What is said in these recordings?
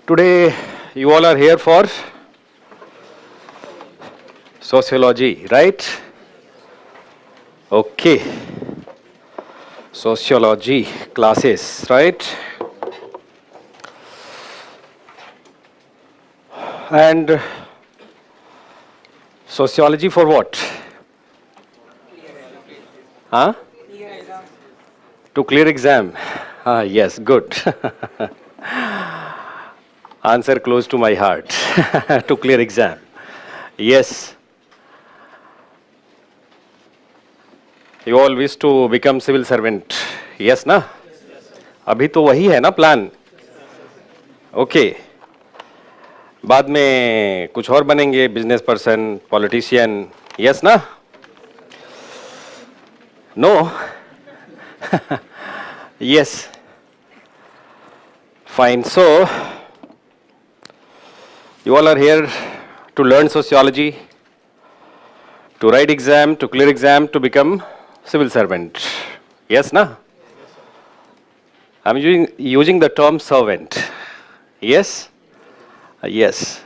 Today, you all are here for sociology, right? Okay, sociology classes, right? And sociology for what? Huh? To clear exam. Ah, yes, good. Answer close to my heart. To clear exam. Yes, you all wish to become civil servant. Yes, ना? अभी तो वही है ना plan. Okay. बाद में कुछ और बनेंगे, बिजनेस पर्सन, पॉलिटिशियन. यस ना? No? Yes. Fine. So you all are here to learn sociology, to write exam, to clear exam, to become civil servant. Yes, na? I'm using the term servant. Yes? Yes.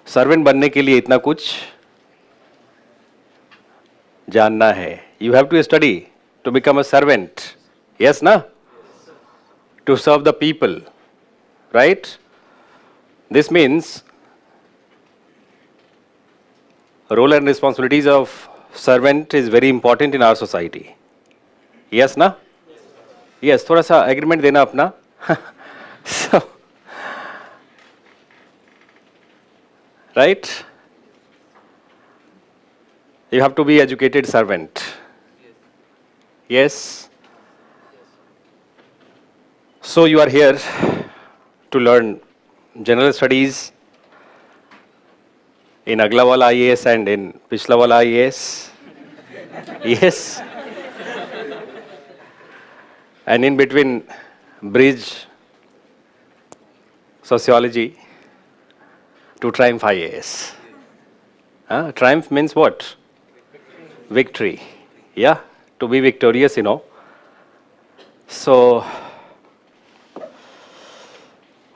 Servant बनने के लिए इतना कुछ जानना है. You have to study to become a servant. Yes, na? To serve the people. Right? This means role and responsibilities of servant is very important in our society. Yes, na? Yes, थोड़ा सा agreement देना अपना. So, right? You have to be educated servant. Yes. So you are here to learn general studies in अगला वाला IAS and in पिछला वाला IAS. Yes. And in between bridge sociology to triumph IAS. Triumph means what? Victory. Yeah, to be victorious, you know. So,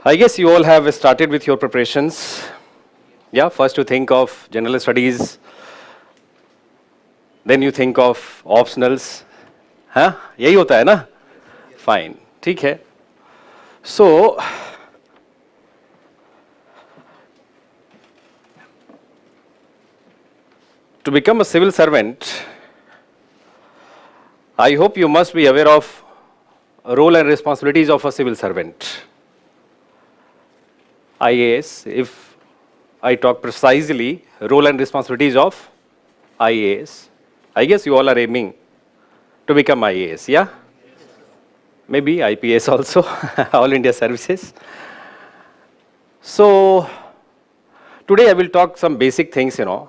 I guess you all have started with your preparations. Yeah, first you think of general studies, then you think of optionals. हाँ, यही होता है ना? Fine, ठीक है. So, to become a civil servant, I hope you must be aware of role and responsibilities of a civil servant. IAS, if I talk precisely, role and responsibilities of IAS. I guess you all are aiming to become IAS, yeah? Maybe IPS also, All India Services. So, today I will talk some basic things, you know,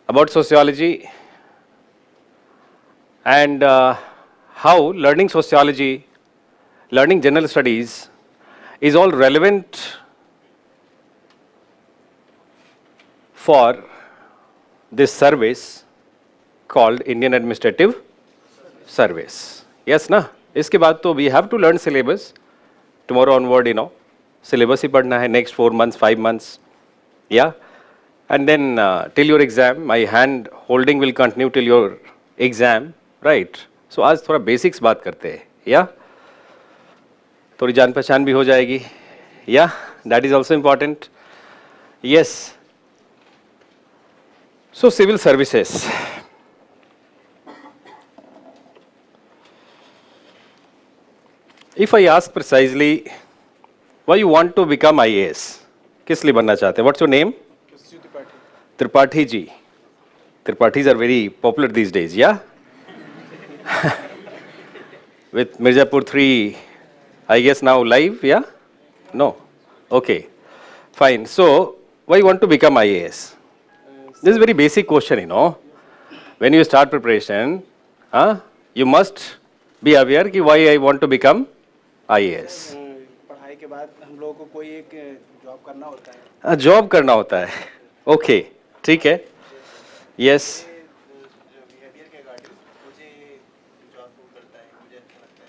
about sociology and how learning sociology, learning general studies is all relevant for this service called Indian Administrative Service. Yes, na? इसके बाद तो we have to learn syllabus. Tomorrow onward, you know, syllabus ही पढ़ना है next 4 months, 5 months. Yeah? And then till your exam, my hand holding will continue till your exam, right? So आज थोड़ा basics बात करते हैं. Yeah? थोड़ी जान पहचान भी हो जाएगी. Yeah? That is also important. Yes. So civil services. If I ask precisely, why you want to become IAS? किस लिए बनना चाहते हैं? What's your name? Tripathi ji. Tripathis are very popular these days, yeah? With Mirzapur 3, I guess now live, yeah? No? Okay. Fine. So, why you want to become IAS? This is a very basic question, you know. When you start preparation, you must be aware कि why I want to become IAS. पढ़ाई के बाद हम लोगों को कोई एक job करना होता है. जॉब करना होता है. ओके, ठीक है. यस.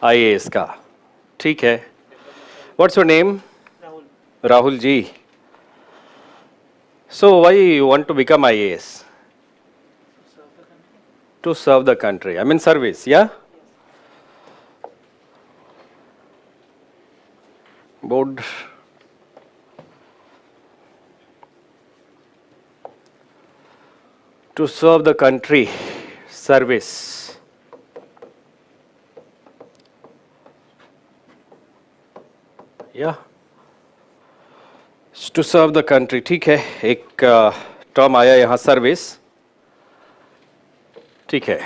IAS का, ठीक है. What's your name? Rahul. Rahul ji. So why you want to become IAS? To serve the country. I mean service, yeah? Board. To serve the country. Service. Yeah. To serve the country. ठीक है एक term आया यहाँ service ठीक है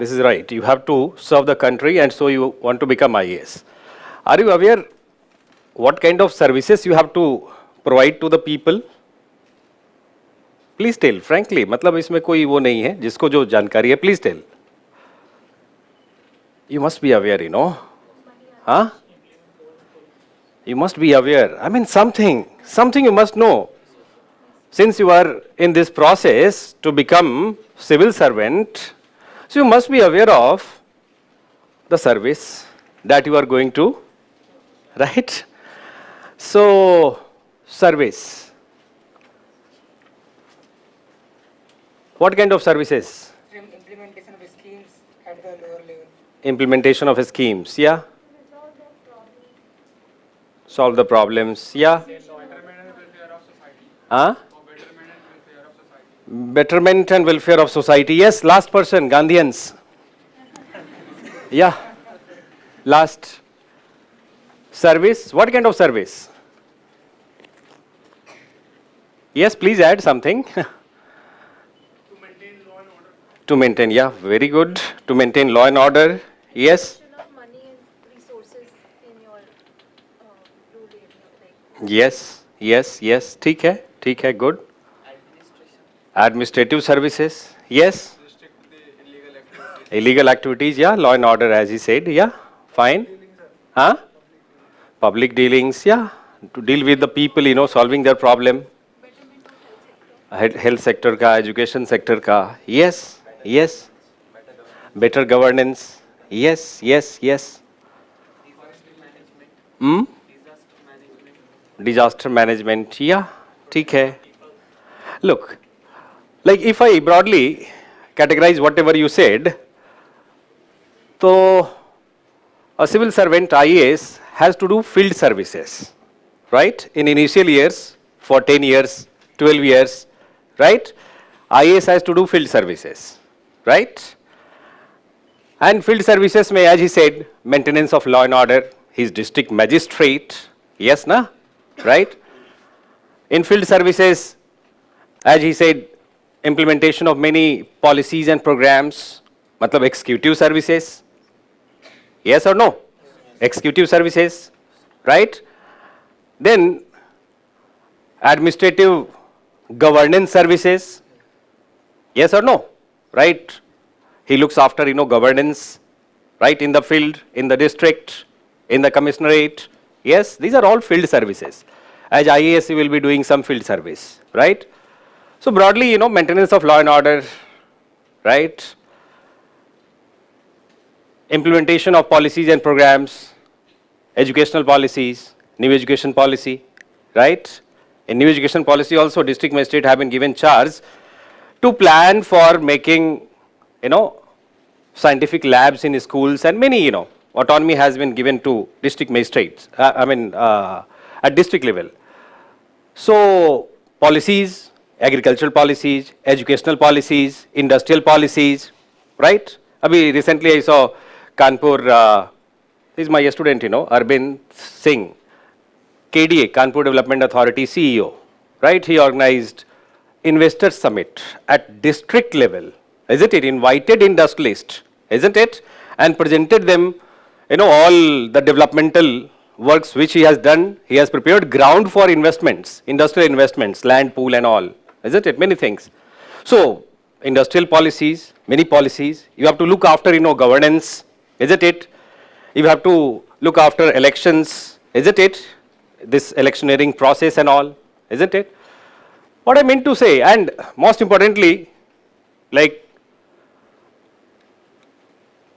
this is right you have to serve the country and so you want to become IAS are you aware what kind of services you have to provide to the people please tell frankly मतलब इसमें कोई वो नहीं है जिसको जो जानकारी है please tell you must be aware you know huh you must be aware I mean something you must know since you are in this process to become civil servant so you must be aware of the service that you are going to right so service what kind of services Implementation of schemes at the lower level. implementation of schemes yeah solve the problems yeah huh betterment and welfare of society yes last person Gandhians yeah last service what kind of service yes please add something to maintain yeah very good to maintain law and order yes Of money and resources in your rural area, like yes ठीक है good administrative services yes illegal activities yeah law and order as he said yeah fine huh public dealings yeah to deal with the people you know solving their problem health sector ka education sector ka yes better governance yes disaster management yeah ठीक है look like if I broadly categorize whatever you said so a civil servant IAS has to do field services right in initial years for 10 years 12 years right IAS has to do field services right and field services may as he said maintenance of law and order he is district magistrate yes na right in field services as he said implementation of many policies and programs matlab executive services yes or no executive services right then administrative governance services yes or no right he looks after you know governance right in the field in the district in the commissionerate yes these are all field services as IAS you will be doing some field service right so broadly you know maintenance of law and order right implementation of policies and programs educational policies new education policy right in new education policy also district magistrate have been given charge to plan for making you know scientific labs in schools and many you know autonomy has been given to district magistrates at district level so policies agricultural policies educational policies industrial policies right abhi recently I saw Kanpur this is my student you know Arvind Singh KDA Kanpur Development Authority CEO right he organized investor summit at district level isn't it invited industrialists isn't it and presented them you know all the developmental works which he has done he has prepared ground for investments industrial investments land pool and all isn't it many things so industrial policies many policies you have to look after you know governance isn't it you have to look after elections isn't it this electioneering process and all isn't it what I meant to say and most importantly like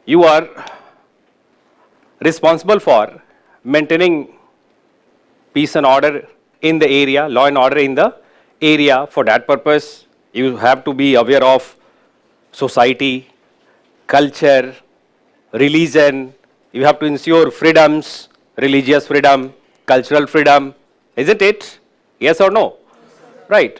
you are responsible for maintaining peace and order in the area, law and order in the area. For that purpose, you have to be aware of society, culture, religion. You have to ensure freedoms, religious freedom, cultural freedom, isn't it? Yes or no? Right.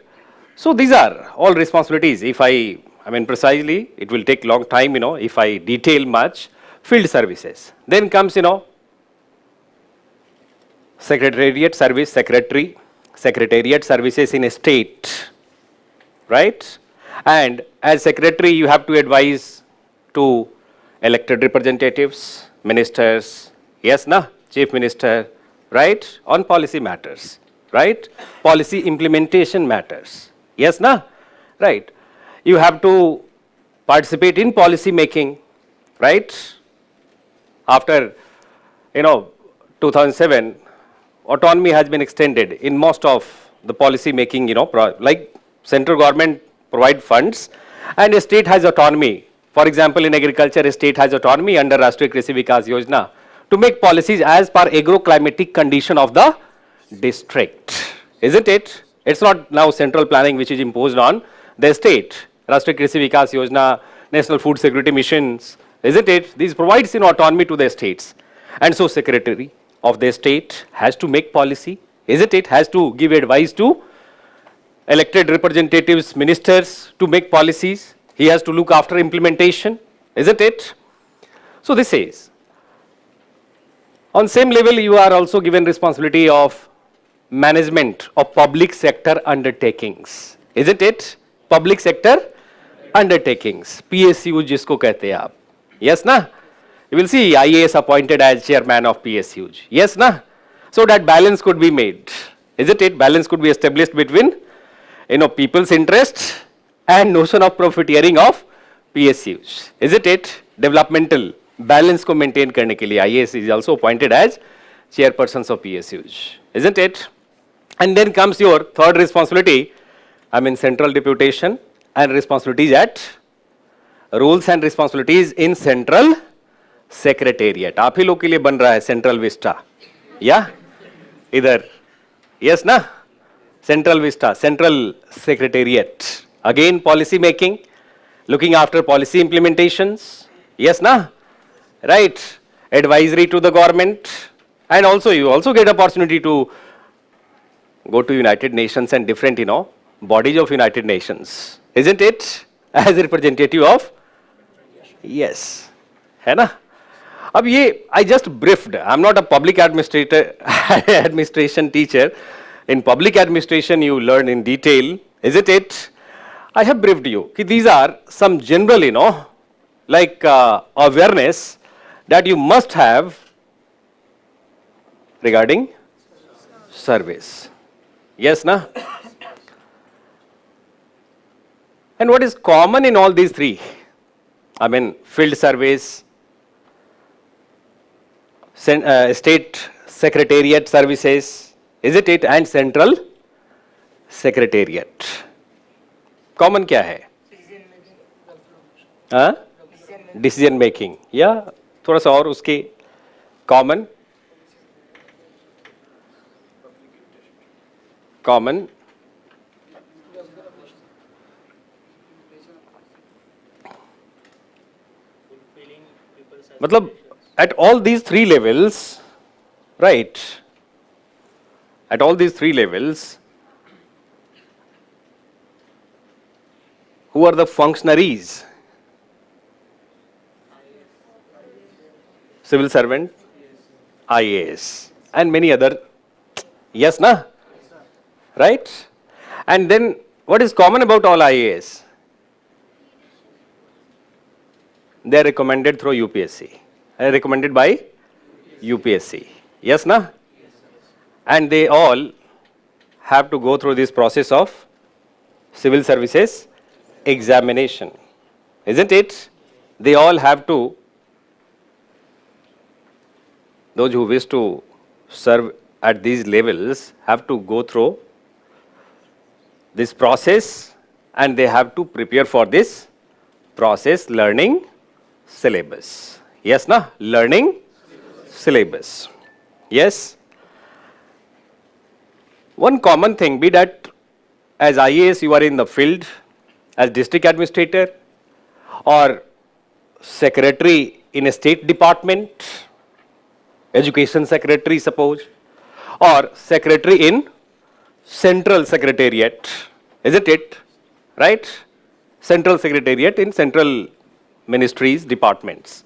So these are all responsibilities. If I mean precisely, it will take long time, if I detail much. Field services. Then comes, secretariat service, secretariat services in a state, right? And as secretary, you have to advise to elected representatives, ministers, yes, na, chief minister, right, on policy matters, right? Policy implementation matters, yes, na, right? You have to participate in policy making, right? After, 2007, autonomy has been extended in most of the policy making, like central government provide funds and a state has autonomy. For example, in agriculture, a state has autonomy under Rashtriya Krishi Vikas Yojana to make policies as per agroclimatic condition of the district, isn't it? It's not now central planning which is imposed on the state. Rashtriya Krishi Vikas Yojana, National Food Security Missions, isn't it? These provides autonomy to the states. And so secretary of the state has to make policy, isn't it? Has to give advice to elected representatives, ministers to make policies. He has to look after implementation, isn't it? So this is. On same level, you are also given responsibility of management of public sector undertakings, isn't it? Public sector undertakings, PSU जिसको कहते हैं आप, yes ना? You will see IAS appointed as chairman of PSUs, yes na? So that balance could be made, isn't it? Balance could be established between, people's interest and notion of profiteering of PSUs, isn't it? Developmental balance को maintain करने के लिए IAS is also appointed as chairpersons of PSUs, isn't it? And then comes your third responsibility, central deputation and responsibilities at roles and responsibilities in central secretariat. आप ही लोग के लिए बन रहा है सेंट्रल विस्टा, या इधर, यस ना, central Vista, central secretariat, again policy making, looking after policy implementations, yes na, right, advisory to the government, and also you also get opportunity to go to United Nations and different, bodies of United Nations, isn't it? As a representative of, yes, है ना? अब ये I just briefed. I'm not a public administration teacher. In public administration, you learn in detail, isn't it? I have briefed you. These are some general, awareness that you must have regarding service. Yes, na? And what is common in all these three? Field service, state secretariat services, isn't it? And central secretariat. Common क्या है? Decision making. या थोड़ा सा और उसके common मतलब at all these three levels, right? At all these three levels, who are the functionaries? Civil servant, IAS, and many other. Yes, na? Right? And then what is common about all IAS? They are recommended through UPSC. Recommended by UPSC. Yes, na? And they all have to go through this process of civil services examination, isn't it? They all have to, those who wish to serve at these levels have to go through this process, and they have to prepare for this process learning syllabus. Yes, na? Learning syllabus. Yes. One common thing be that as IAS you are in the field as district administrator or secretary in a state department, education secretary suppose, or secretary in central secretariat, isn't it? Right? Central secretariat in central ministries, departments.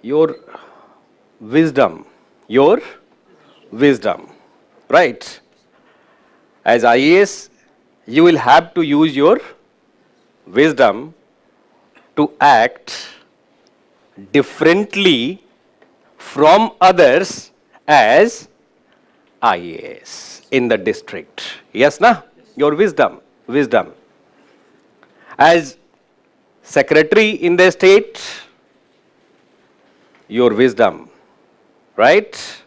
Your wisdom, right? As IAS, you will have to use your wisdom to act differently from others as IAS in the district. Yes, na? Your wisdom. As secretary in the state, your wisdom, right,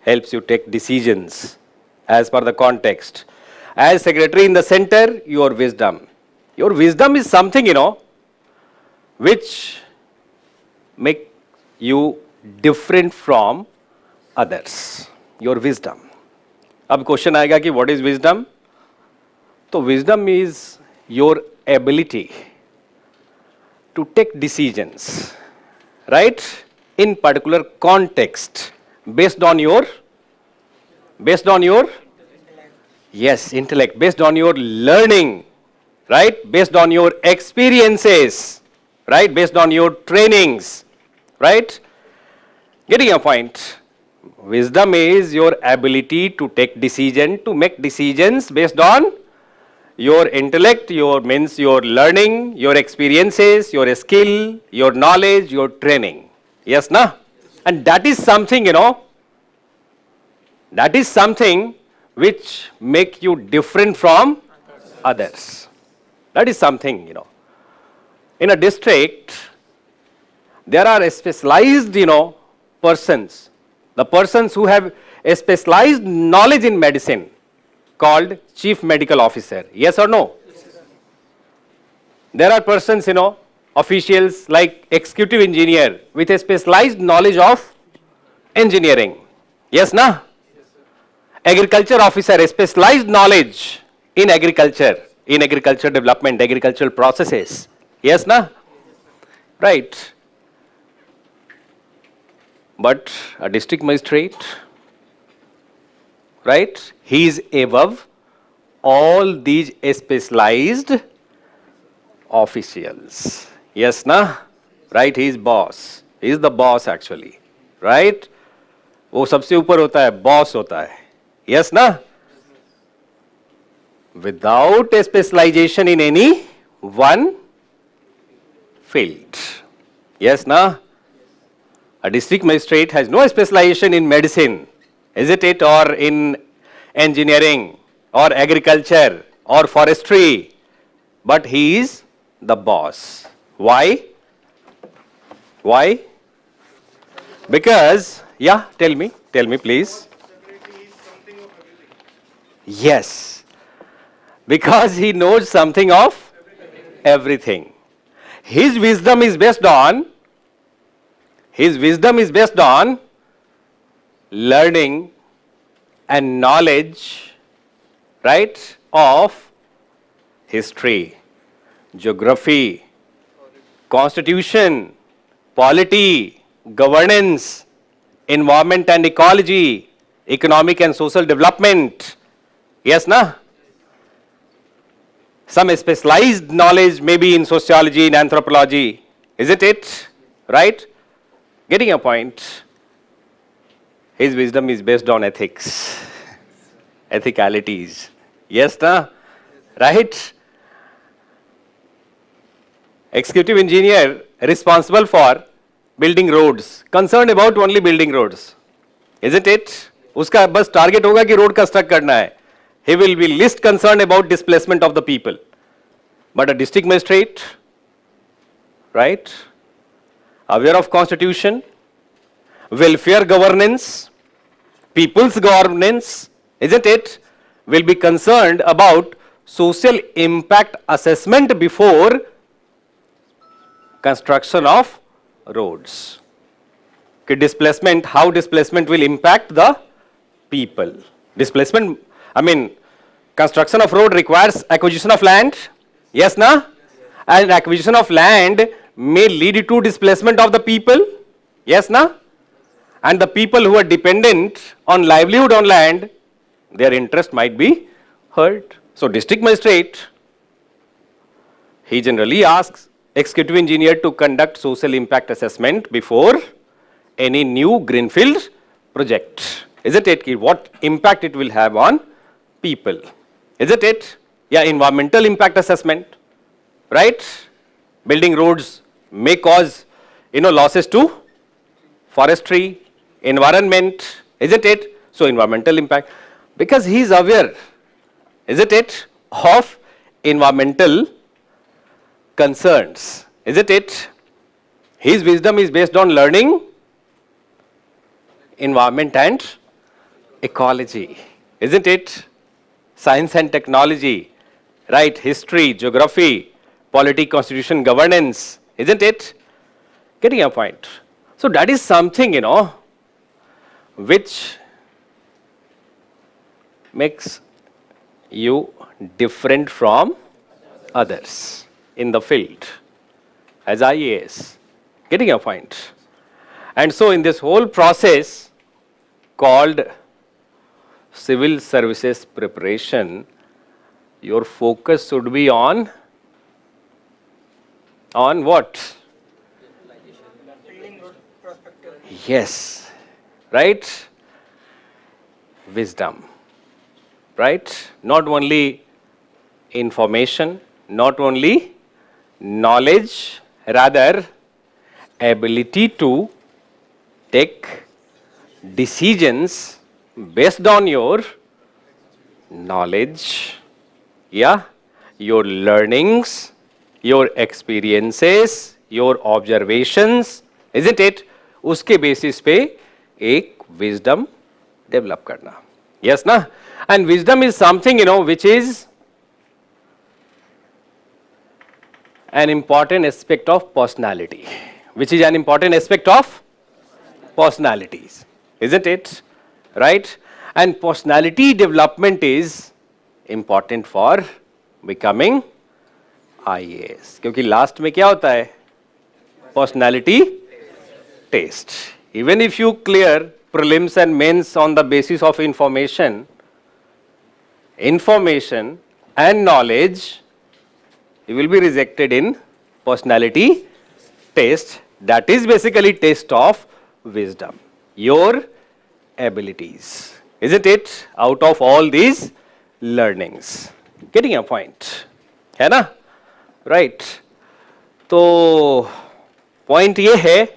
helps you take decisions as per the context. As secretary in the center, your wisdom. Your wisdom is something, which make you different from others. Your wisdom. अब question आएगा कि what is wisdom? तो wisdom is your ability to take decisions, right, in particular context based on your yes, intellect, based on your learning, right, based on your experiences, right, based on your trainings, right? Getting a point. Wisdom is your ability to take to make decisions based on your intellect, your learning, your experiences, your skill, your knowledge, your training. Yes, na? And that is something, that is something which make you different from others. That is something, In a district, there are specialized, persons. The persons who have a specialized knowledge in medicine called chief medical officer. Yes or no? Yes. There are persons, officials like executive engineer with a specialized knowledge of engineering. Yes, na? Yes, agriculture officer, a specialized knowledge in agriculture development, agricultural processes. Yes, na? Right. But a district magistrate, right, he is above all these specialized officials. Yes, na? Right, he is boss. He is the boss actually. Right? वो सबसे ऊपर होता है, boss होता है. Yes, na? Without a specialization in any one field. Yes, na? A district magistrate has no specialization in medicine, isn't it, or in engineering, or agriculture, or forestry, but he is the boss. Why? Why? Because, yeah, tell me please. Yes, because he knows something of everything. His wisdom is based on learning and knowledge, right, of history, geography, constitution, polity, governance, environment and ecology, economic and social development. Yes, na? Some specialized knowledge maybe in sociology, in anthropology, isn't it? Right? Getting a point. His wisdom is based on ethics, ethicalities. Yes, na? Right? Executive engineer responsible for building roads, concerned about only building roads, isn't it? उसका बस target होगा कि road construct करना है. He will be least concerned about displacement of the people. But a district magistrate, right, aware of constitution, welfare governance, people's governance, isn't it, will be concerned about social impact assessment before construction of roads. How displacement will impact the people. Displacement, I mean, construction of road requires acquisition of land. Yes, na? And acquisition of land may lead to displacement of the people. Yes, na? And the people who are dependent on livelihood on land, their interest might be hurt. So district magistrate, he generally asks executive engineer to conduct social impact assessment before any new greenfield project. Isn't it? What impact it will have on people? Isn't it? Yeah, environmental impact assessment, right? Building roads may cause, losses to forestry, environment, isn't it? So environmental impact, because he is aware, isn't it, of environmental concerns, isn't it? His wisdom is based on learning environment and ecology, isn't it? Science and technology, right? History, geography, polity, constitution, governance, isn't it? Getting your point. So that is something, which makes you different from others in the field as IAS. Getting your point. And so in this whole process called civil services preparation, your focus should be on what? Building road perspective. Yes, right? Wisdom, right? Not only information, not only knowledge, rather ability to take decisions based on your knowledge, yeah, your learnings, your experiences, your observations, isn't it? उसके basis पे एक wisdom develop करना. Yes, na? And wisdom is something, which is an important aspect of personality. Which is an important aspect of personalities, isn't it? Right? And personality development is important for becoming IAS. क्योंकि last में क्या होता है? Personality test. Even if you clear prelims and mains on the basis of information and knowledge, you will be rejected in personality test. That is basically test of wisdom, your abilities, isn't it? Out of all these learnings. Getting a point, है ना? Right. तो point ये है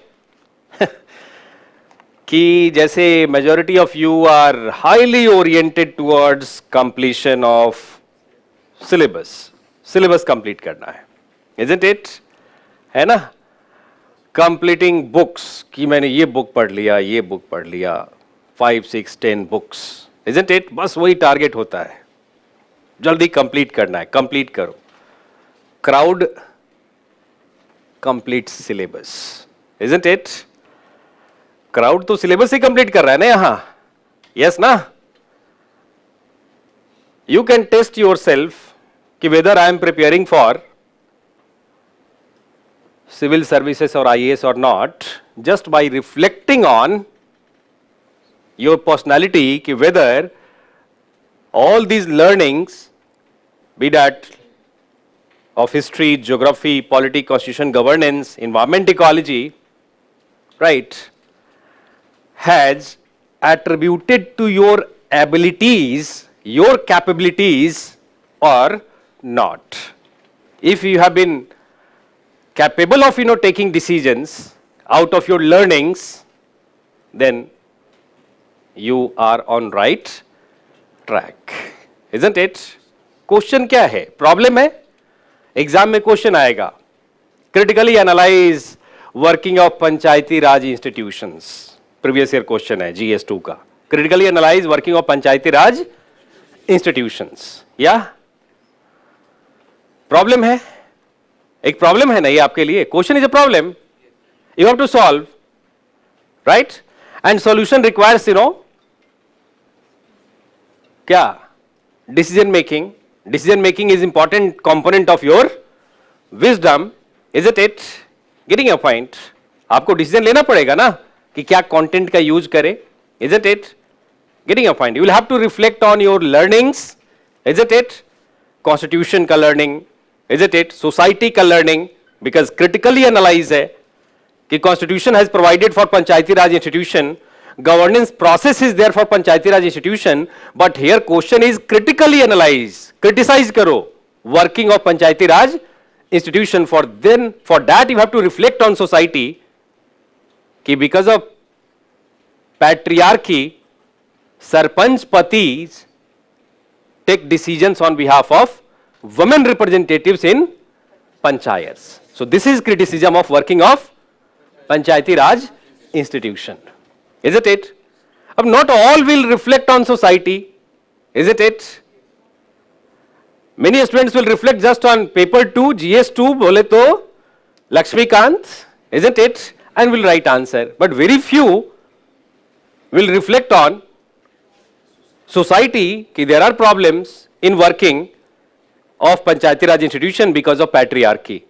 कि जैसे majority of you are highly oriented towards completion of syllabus complete करना है, isn't it? है ना? Completing books कि मैंने ये book पढ़ लिया 5, 6, 10 books, isn't it? बस वही target होता है, जल्दी complete करना है, complete करो. Crowd completes syllabus, isn't it? Crowd तो syllabus ही complete कर रहा है ना यहाँ, yes ना? You can test yourself कि whether I am preparing for civil services or IAS or not, just by reflecting on your personality, कि whether all these learnings, be that of history, geography, polity, constitution, governance, environment, ecology, right, has attributed to your abilities, your capabilities or not. If you have been capable of, taking decisions out of your learnings, then you are on right track, isn't it? Question क्या है? Problem है? Exam में question आएगा. Critically analyze working of Panchayati Raj institutions. Previous year question है GS2 का. Critically analyze working of Panchayati Raj institutions. Yeah? Problem है? एक problem है ना ये आपके लिए. Question is a problem, you have to solve, right? And solution requires क्या? Decision making. Decision making is important component of your wisdom, isn't it? Getting your point? आपको decision लेना पड़ेगा ना कि क्या content का use करे, isn't it? Getting your point? You will have to reflect on your learnings, isn't it? Constitution का learning, isn't it? Society का learning, because critically analyze है कि Constitution has provided for Panchayati Raj institution, governance process is there for Panchayati Raj institution, but here question is critically analyze, criticize करो working of Panchayati Raj institution. For that you have to reflect on society कि because of patriarchy, sarpanch patis take decisions on behalf of women representatives in panchayats. So this is criticism of working of Panchayati Raj institution, isn't it? Ab not all will reflect on society, isn't it? Many students will reflect just on paper 2, GS2, bole to Lakshmikant, isn't it? And will write answer. But very few will reflect on society कि there are problems in working of Panchayati Raj institution because of patriarchy,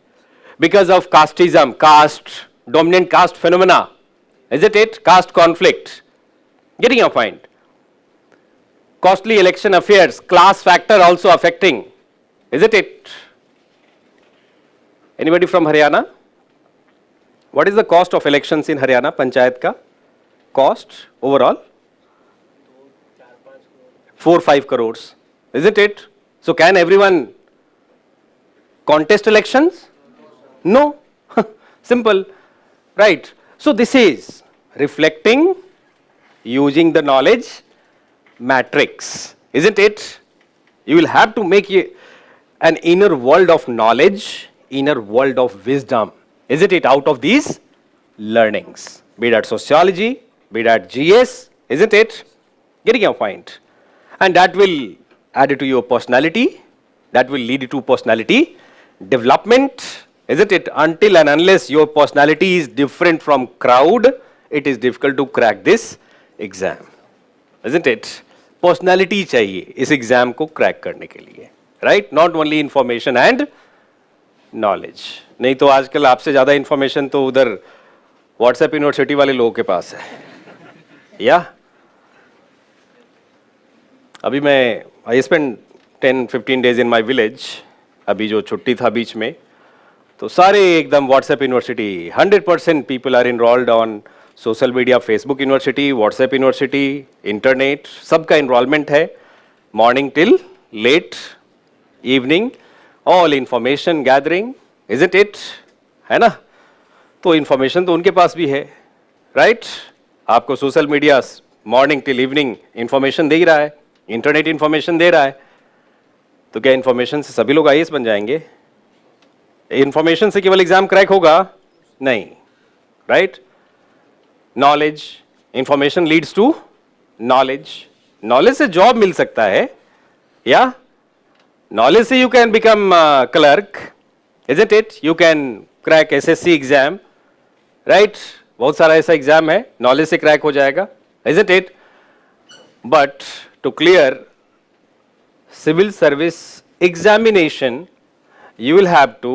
because of casteism, caste, dominant caste phenomena, isn't it? Caste conflict. Getting your point? Costly election affairs, class factor also affecting, isn't it? Anybody from Haryana? What is the cost of elections in Haryana, Panchayat ka? Cost overall? 4-5 crores, isn't it? So can everyone contest elections? No. Simple, right? So this is reflecting using the knowledge matrix, isn't it? You will have to make an inner world of knowledge, inner world of wisdom, isn't it, out of these learnings, be that sociology, be that GS, isn't it? Getting your point? And that will add to your personality, that will lead to personality development, isn't it? Until and unless your personality is different from crowd, it is difficult to crack this exam, isn't it? Personality चाहिए इस exam को crack करने के लिए, right? Not only information and knowledge. नहीं तो आजकल आपसे ज़्यादा information तो उधर WhatsApp यूनिवर्सिटी वाले लोगों के पास है, या? अभी मैं I spent 10-15 days in my village. अभी जो छुट्टी था बीच में, तो सारे एकदम WhatsApp university 100% people are enrolled on social media, Facebook university, WhatsApp university, internet, सबका इनरोलमेंट है. Morning till late evening, all information gathering, isn't it? है ना? तो इंफॉर्मेशन तो उनके पास भी है, राइट? आपको social media morning till evening information दे ही रहा है, इंटरनेट इंफॉर्मेशन दे रहा है. तो क्या इंफॉर्मेशन से सभी लोग आईएएस बन जाएंगे? इंफॉर्मेशन से केवल एग्जाम क्रैक होगा? नहीं, right? Knowledge, information leads to knowledge. Knowledge से जॉब मिल सकता है, या नॉलेज से you can become clerk, isn't it? You can crack SSC exam, right? बहुत सारा ऐसा एग्जाम है, नॉलेज से क्रैक हो जाएगा, isn't it? But to clear civil service examination, you will have to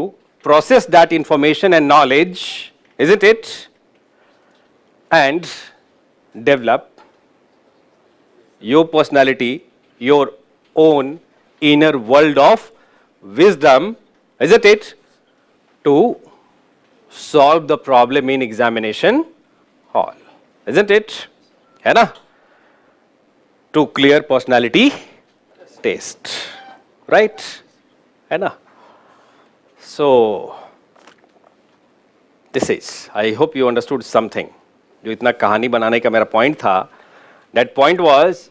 process that information and knowledge, isn't it? And develop your personality, your own inner world of wisdom, isn't it? To solve the problem in examination hall, isn't it? है ना? To clear personality test, right? है ना? So this is, I hope you understood something. जो इतना कहानी बनाने का मेरा पॉइंट था, that point was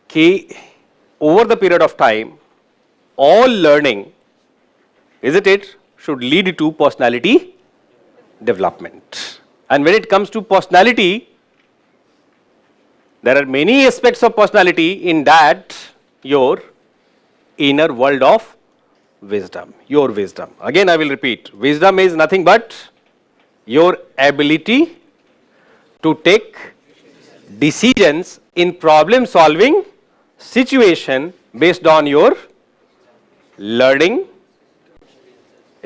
कि over the period of time, all learning, isn't it, should lead to personality development. And when it comes to personality, there are many aspects of personality. In that, your inner world of wisdom, your wisdom. Again, I will repeat, wisdom is nothing but your ability to take decisions in problem solving situation based on your learning,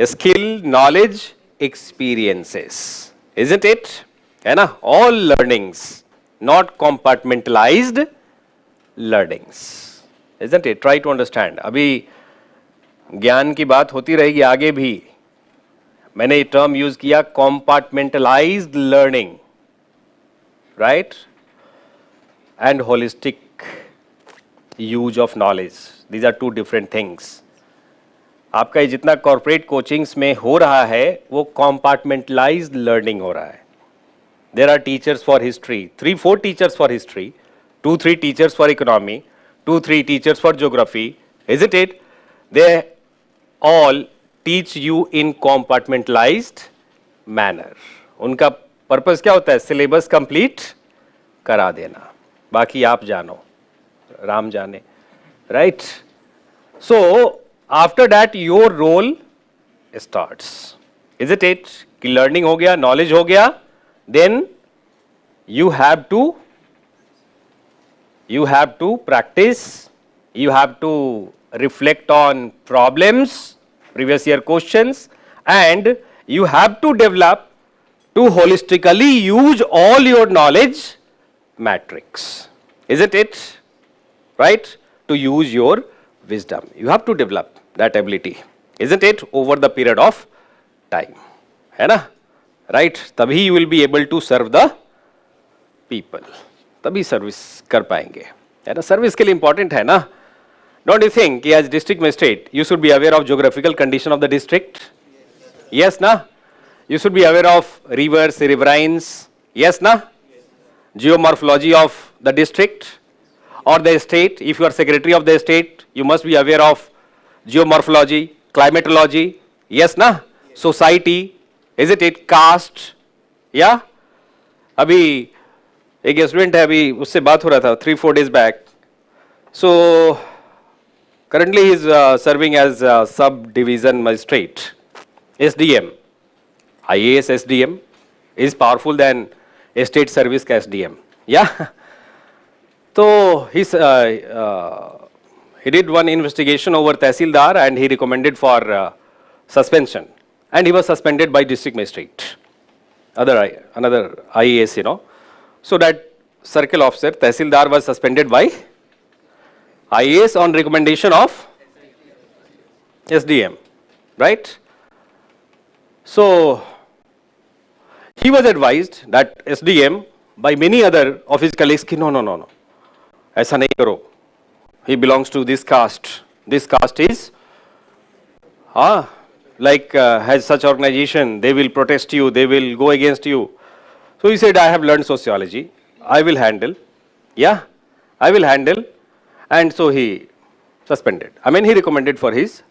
skill, knowledge, experiences. Isn't it? है ना? All learnings, not compartmentalized learnings. Isn't it? Try to understand. अभी ज्ञान की बात होती रहेगी आगे भी. मैंने ये टर्म यूज किया compartmentalized learning, right? And holistic use of knowledge. These are two different things. आपका ये जितना कॉर्पोरेट कोचिंग्स में हो रहा है वो compartmentalized learning हो रहा है. There are teachers for history, 3-4 teachers for history, 2-3 teachers for economy, 2-3 teachers for geography, isn't it? They all teach you in compartmentalized manner. उनका पर्पस क्या होता है? सिलेबस कंप्लीट करा देना, बाकी आप जानो, राम जाने, right? So after that your role starts, is it? कि लर्निंग हो गया, नॉलेज हो गया, then you have to practice, you have to reflect on problems, previous year questions, and you have to develop to holistically use all your knowledge matrix, isn't it? Right? To use your wisdom, you have to develop that ability, isn't it? Over the period of time, है ना? Right? तभी you will be able to serve the people, तभी service कर पाएंगे, है ना? Service के लिए इंपॉर्टेंट है ना? डोंट यू थिंक कि as district magistrate you should be aware of geographical condition of the district? Yes ना? You should be aware of rivers, riverines, yes ना? Geomorphology of the district or the state. If you are secretary of the state, you must be aware of geomorphology, climatology, yes na? Society, isn't it? Caste, yeah? अभी एक student है, अभी उससे बात हो रहा था 3-4 days back. So currently he is serving as sub division magistrate, SDM. IAS SDM is powerful than state service का SDM, yeah? So he did one investigation over Tehsildar and he recommended for suspension, and he was suspended by district magistrate, another IAS, you know. So that circle officer Tehsildar was suspended by IAS on recommendation of SDM, right? So he was advised that SDM by many other of his colleagues कि no, ऐसा नहीं करो, he belongs to this caste is like has such organization, they will protest you, they will go against you. So he said, I have learned sociology, I will handle, and so he suspended. I mean, he recommended for his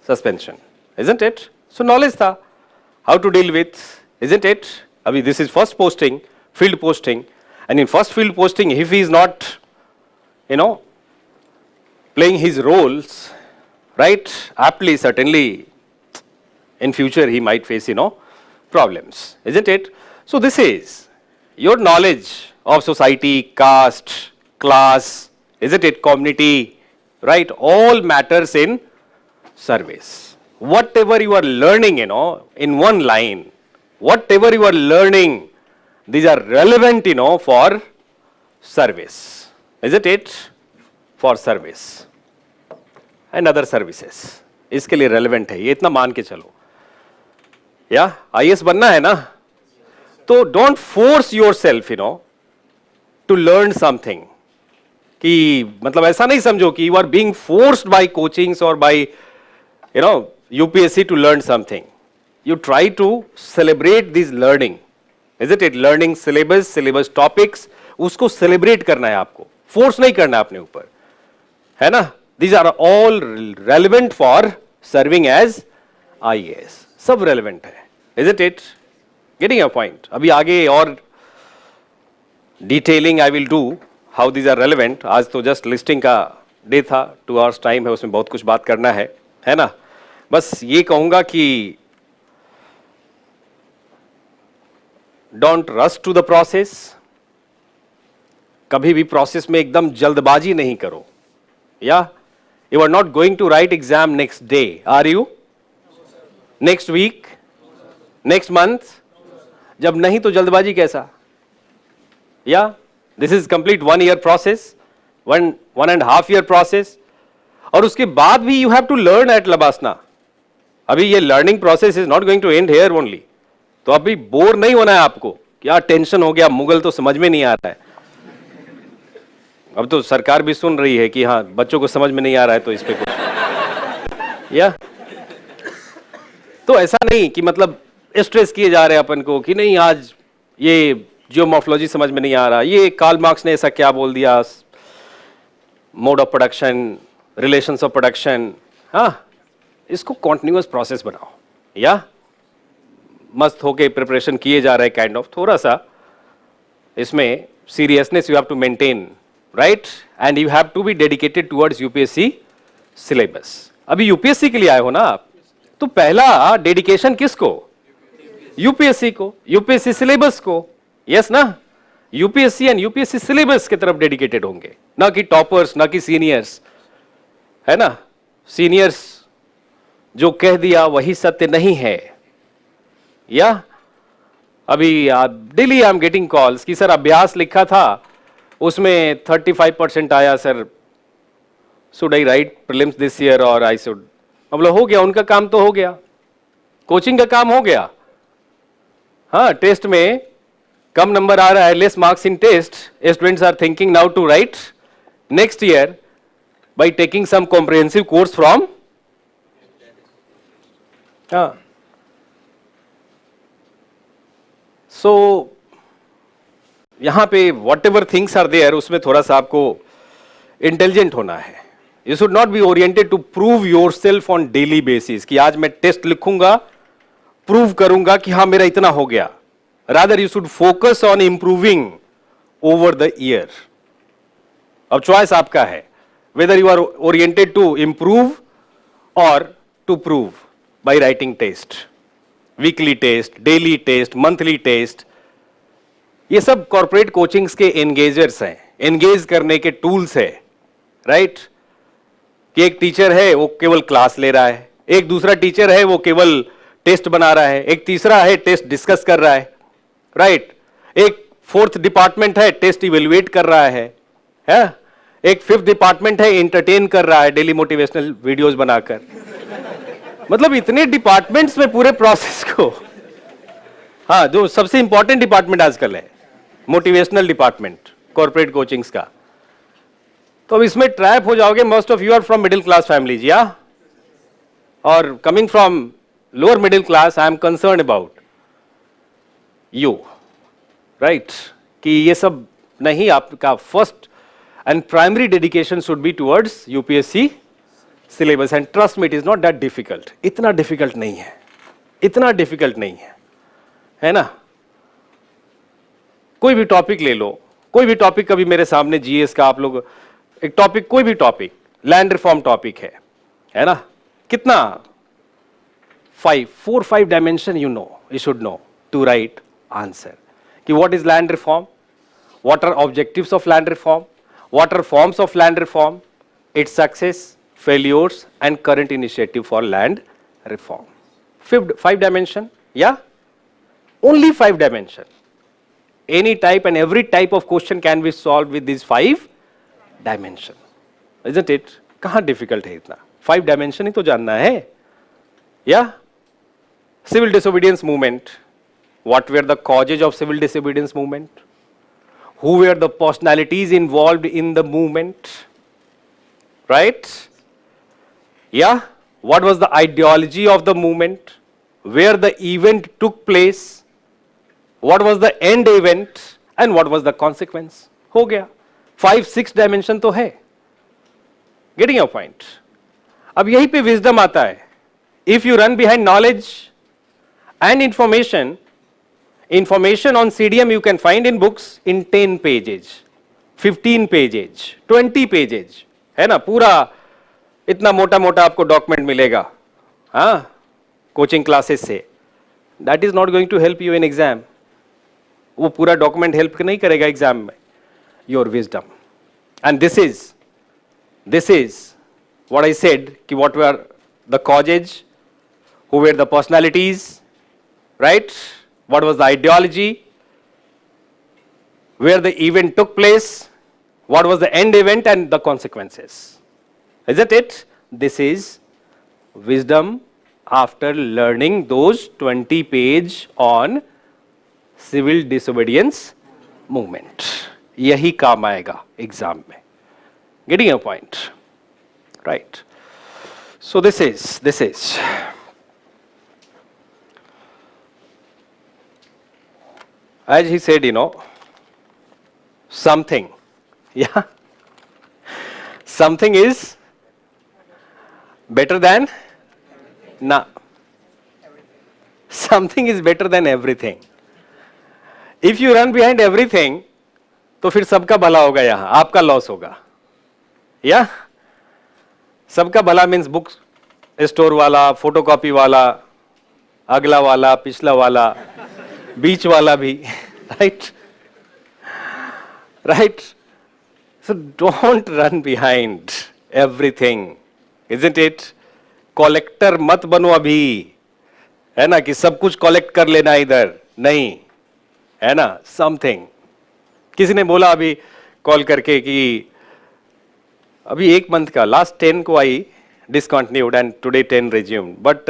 suspension, isn't it? So knowledge था how to deal with, isn't it? Abhi this is first posting, field posting, and in first field posting, if he is not, you know, playing his roles, right, aptly, certainly, in future he might face, you know, problems, isn't it? So this is your knowledge of society, caste, class, isn't it, community, right, all matters in service. Whatever you are learning, you know, in one line, whatever you are learning, these are relevant, you know, for service, isn't it? For service and other services, इसके लिए relevant है, ये इतना मान के चलो, या IAS बनना है ना? तो don't force yourself, you know, to learn something, कि मतलब ऐसा नहीं समझो कि you are being forced by coachings or by, you know, UPSC to learn something. You try to celebrate this learning, isn't it? Learning syllabus topics, उसको celebrate करना है आपको, force नहीं करना अपने ऊपर, है ना? These are all relevant for serving as IAS, सब relevant है, isn't it? Getting your point? अभी आगे और detailing I will do how these are relevant. आज तो just listing का day था, 2 hours time है, उसमें बहुत कुछ बात करना है ना? बस ये कहूँगा कि don't rush to the process. कभी भी प्रोसेस में एकदम जल्दबाजी नहीं करो. Yeah, you are not going to write exam next day, are you? Next week, next month? जब नहीं तो जल्दबाजी कैसा? Yeah, this is complete 1 year process, 1.5 year process. और उसके बाद भी you have to learn at Labasna. अभी ये learning process is not going to end here only. तो अभी बोर नहीं होना है आपको, क्या टेंशन हो गया, मुगल तो समझ में नहीं आ रहा है. अब तो सरकार भी सुन रही है कि हाँ बच्चों को समझ में नहीं आ रहा है तो इस पे कुछ या तो ऐसा नहीं कि मतलब स्ट्रेस किए जा रहे हैं अपन को कि नहीं आज ये जियोमॉर्फोलॉजी समझ में नहीं आ रहा, ये कार्ल मार्क्स ने ऐसा क्या बोल दिया, mode of production, relations of production. हाँ, इसको कॉन्टिन्यूअस प्रोसेस बनाओ. या मस्त होके प्रिपरेशन किए जा रहे हैं काइंड ऑफ, थोड़ा सा इसमें seriousness you have to maintain, right, and you have to be dedicated towards UPSC syllabus. अभी यूपीएससी के लिए आए हो ना आप, तो पहला डेडिकेशन किसको? यूपीएससी को, यूपीएससी सिलेबस को. यस ना, यूपीएससी एंड यूपीएससी सिलेबस की तरफ डेडिकेटेड होंगे, ना कि टॉपर्स, ना कि सीनियर्स, है ना. सीनियर्स जो कह दिया वही सत्य नहीं है. या अभी daily I am getting calls कि सर अभ्यास लिखा था उसमें 35% आया sir, should I right prelims this year और आई शुड. अब हो गया, उनका काम तो हो गया, कोचिंग का काम हो गया. हाँ, टेस्ट में कम नंबर आ रहा है, less marks in test, students are thinking now to write next year by taking some comprehensive course from. हाँ, सो यहां पे whatever things are there उसमें थोड़ा सा आपको इंटेलिजेंट होना है. You should not be oriented to prove yourself on daily basis कि आज मैं टेस्ट लिखूंगा, प्रूव करूंगा कि हाँ मेरा इतना हो गया. Rather you should focus on improving over the year. अब चॉइस आपका है, whether you are oriented to improve और to prove by writing test, weekly test, daily test, monthly test. ये सब कॉर्पोरेट कोचिंग्स के एंगेजर्स हैं, एंगेज करने के टूल्स है, राइट. कि एक टीचर है वो केवल क्लास ले रहा है, एक दूसरा टीचर है वो केवल टेस्ट बना रहा है, एक तीसरा है टेस्ट डिस्कस कर रहा है, राइट. एक फोर्थ डिपार्टमेंट है टेस्ट इवेल्युएट कर रहा है, एक फिफ्थ डिपार्टमेंट है एंटरटेन कर रहा है डेली मोटिवेशनल वीडियोस बनाकर. मतलब इतने डिपार्टमेंट्स में पूरे प्रोसेस को, हाँ, जो सबसे इंपॉर्टेंट डिपार्टमेंट आजकल है मोटिवेशनल डिपार्टमेंट कॉर्पोरेट कोचिंग्स का. तो अब इसमें ट्रैप हो जाओगे. Most of you are from middle class families, या और coming from lower middle class, I am concern about you, right. कि ये सब नहीं, आपका first and primary dedication should be towards UPSC syllabus. And trust me, it is not that difficult. इतना difficult नहीं है, इतना डिफिकल्ट नहीं है ना. कोई भी टॉपिक ले लो, कोई भी टॉपिक, कभी मेरे सामने जीएस का आप लोग एक टॉपिक, कोई भी टॉपिक, लैंड रिफॉर्म टॉपिक है ना. कितना 4-5 dimension you should know to write answer. कि what is land reform, what are objectives of land reform, what are forms of land reform, its success, failures and current initiative for land reform. 5 dimension, yeah, only 5 dimension. Any type and every type of question can be solved with these 5 dimension, isn't it? कहाँ difficult है इतना, 5 dimension ही तो जानना है. Yeah, civil disobedience movement, what were the causes of civil disobedience movement, who were the personalities involved in the movement, right? Yeah, what was the ideology of the movement, where the event took place, what was the end event and what was the consequence. हो गया. 5-6 dimension तो है. Getting your point. अब यहीं पे wisdom आता है. If you run behind knowledge and information on CDM you can find in books in 10 pages, 15 pages, 20 pages, है ना. पूरा इतना मोटा मोटा आपको डॉक्यूमेंट मिलेगा, हाँ, कोचिंग क्लासेस से. That is not going to help you in exam. वो पूरा डॉक्यूमेंट हेल्प नहीं करेगा एग्जाम में. Your wisdom, and this is this is what I said, ki what were the causes, who were the personalities, right? What was the ideology, where the event took place, what was the end event and the consequences. Isn't it? This is wisdom after learning those 20 page on civil disobedience movement. यही काम आएगा exam में. Getting your point, right? So this is as he said, something, yeah, something is better than na. Something is better than everything. If you run behind everything, तो फिर सबका भला होगा, यहां आपका लॉस होगा. या सबका भला मीन्स बुक स्टोर वाला, फोटोकॉपी वाला, अगला वाला, पिछला वाला, बीच वाला भी, right right. So don't run behind everything, isn't it? Collector मत बनो अभी, है ना, कि सब कुछ कलेक्ट कर लेना इधर, नहीं, है ना. समथिंग, किसी ने बोला अभी कॉल करके कि अभी एक मंथ का लास्ट 10 को आई discontinued and today 10 resumed, but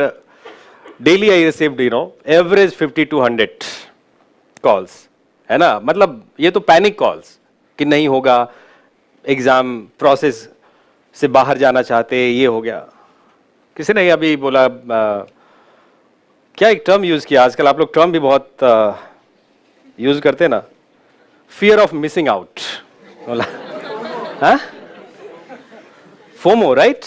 daily I received average 50 to 100 calls, है ना. मतलब ये तो पैनिक कॉल्स कि नहीं होगा, एग्जाम प्रोसेस से बाहर जाना चाहते, ये हो गया. किसी ने अभी बोला क्या एक टर्म यूज किया, आजकल आप लोग टर्म भी बहुत यूज करते हैं ना, फियर ऑफ मिसिंग आउट. बोला हाँ, फोमो, राइट?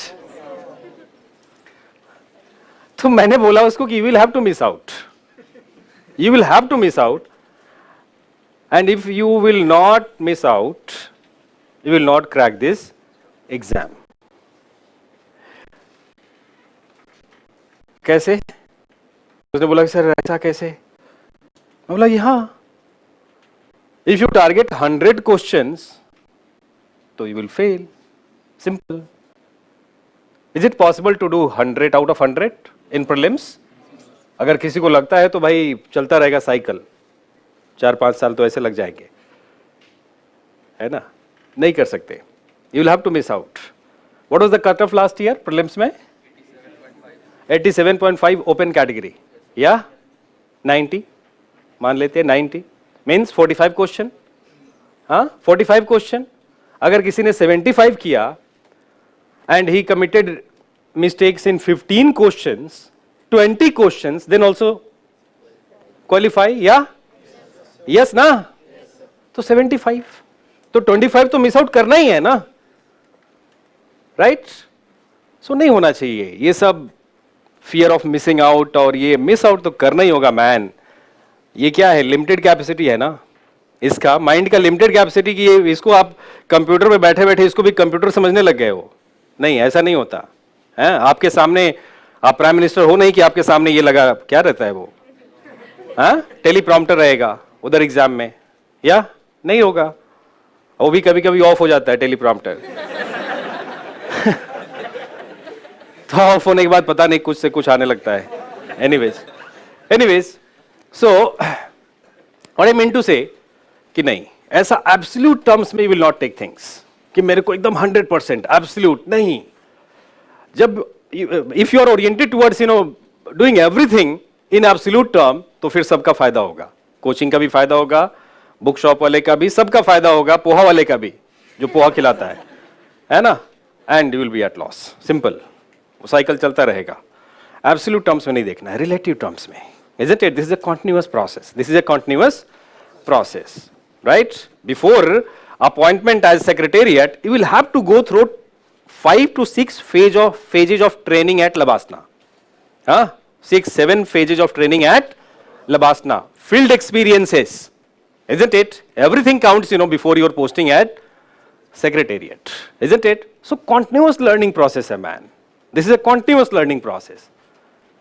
तो मैंने बोला उसको कि you will have to miss out, you will have to miss out, and if you will not miss out, you will not crack this exam. कैसे? उसने बोला सर ऐसा कैसे? मैं बोला यहां इफ यू टारगेट 100 क्वेश्चंस तो you will fail. Simple. Is it possible to do 100 out of 100 in prelims? अगर किसी को लगता है तो भाई चलता रहेगा साइकिल, 4-5 साल तो ऐसे लग जाएंगे, है ना. नहीं कर सकते. You will have to miss out. What was the cut off last year prelims में? 87.5 ओपन कैटेगरी, या 90 मान लेते हैं. 90 मीन्स 45 क्वेश्चन. हाँ, 45 क्वेश्चन. अगर किसी ने 75 किया and he committed mistakes in 15 questions, 20 questions, then also qualify, yeah? Yes ना? तो 75, तो 25 तो मिस आउट करना ही है ना, राइट? सो नहीं होना चाहिए ये सब फियर ऑफ मिसिंग आउट, और ये मिस आउट तो करना ही होगा मैन. ये क्या है, लिमिटेड कैपेसिटी है ना इसका, माइंड का लिमिटेड कैपेसिटी की. इसको आप कंप्यूटर में बैठे बैठे इसको भी कंप्यूटर समझने लग गए हो. नहीं, ऐसा नहीं होता है. आपके सामने आप प्राइम मिनिस्टर हो नहीं कि आपके सामने ये लगा, क्या रहता है वो, हाँ, टेलीप्रॉम्प्टर रहेगा उधर एग्जाम में, या नहीं होगा. वो भी कभी कभी ऑफ हो जाता है टेलीप्रॉम्प्टर. तो ऑफ होने के बाद पता नहीं कुछ से कुछ आने लगता है. Anyways so what I mean to say कि नहीं, ऐसा एब्सोल्यूट टर्म्स में you will not take things कि मेरे को एकदम 100% एब्सोल्यूट नहीं. जब if you are oriented towards doing everything in absolute term, तो फिर सबका फायदा होगा. कोचिंग का भी फायदा होगा, बुक शॉप वाले का भी, सबका फायदा होगा, पोहा वाले का भी जो पोहा खिलाता है ना. And you will be at loss. Simple. वो साइकिल चलता रहेगा. एब्सोल्यूट टर्म्स में नहीं देखना है, रिलेटिव टर्म्स में. Isn't it? This is a continuous process. This is a continuous process, right? Before appointment as secretariat, you will have to go through 5 to 6 phases of training at Labasna. 6-7 phases of training at Labasna. Field experiences, isn't it? Everything counts, before your posting at secretariat, isn't it? So continuous learning process, man. This is a continuous learning process.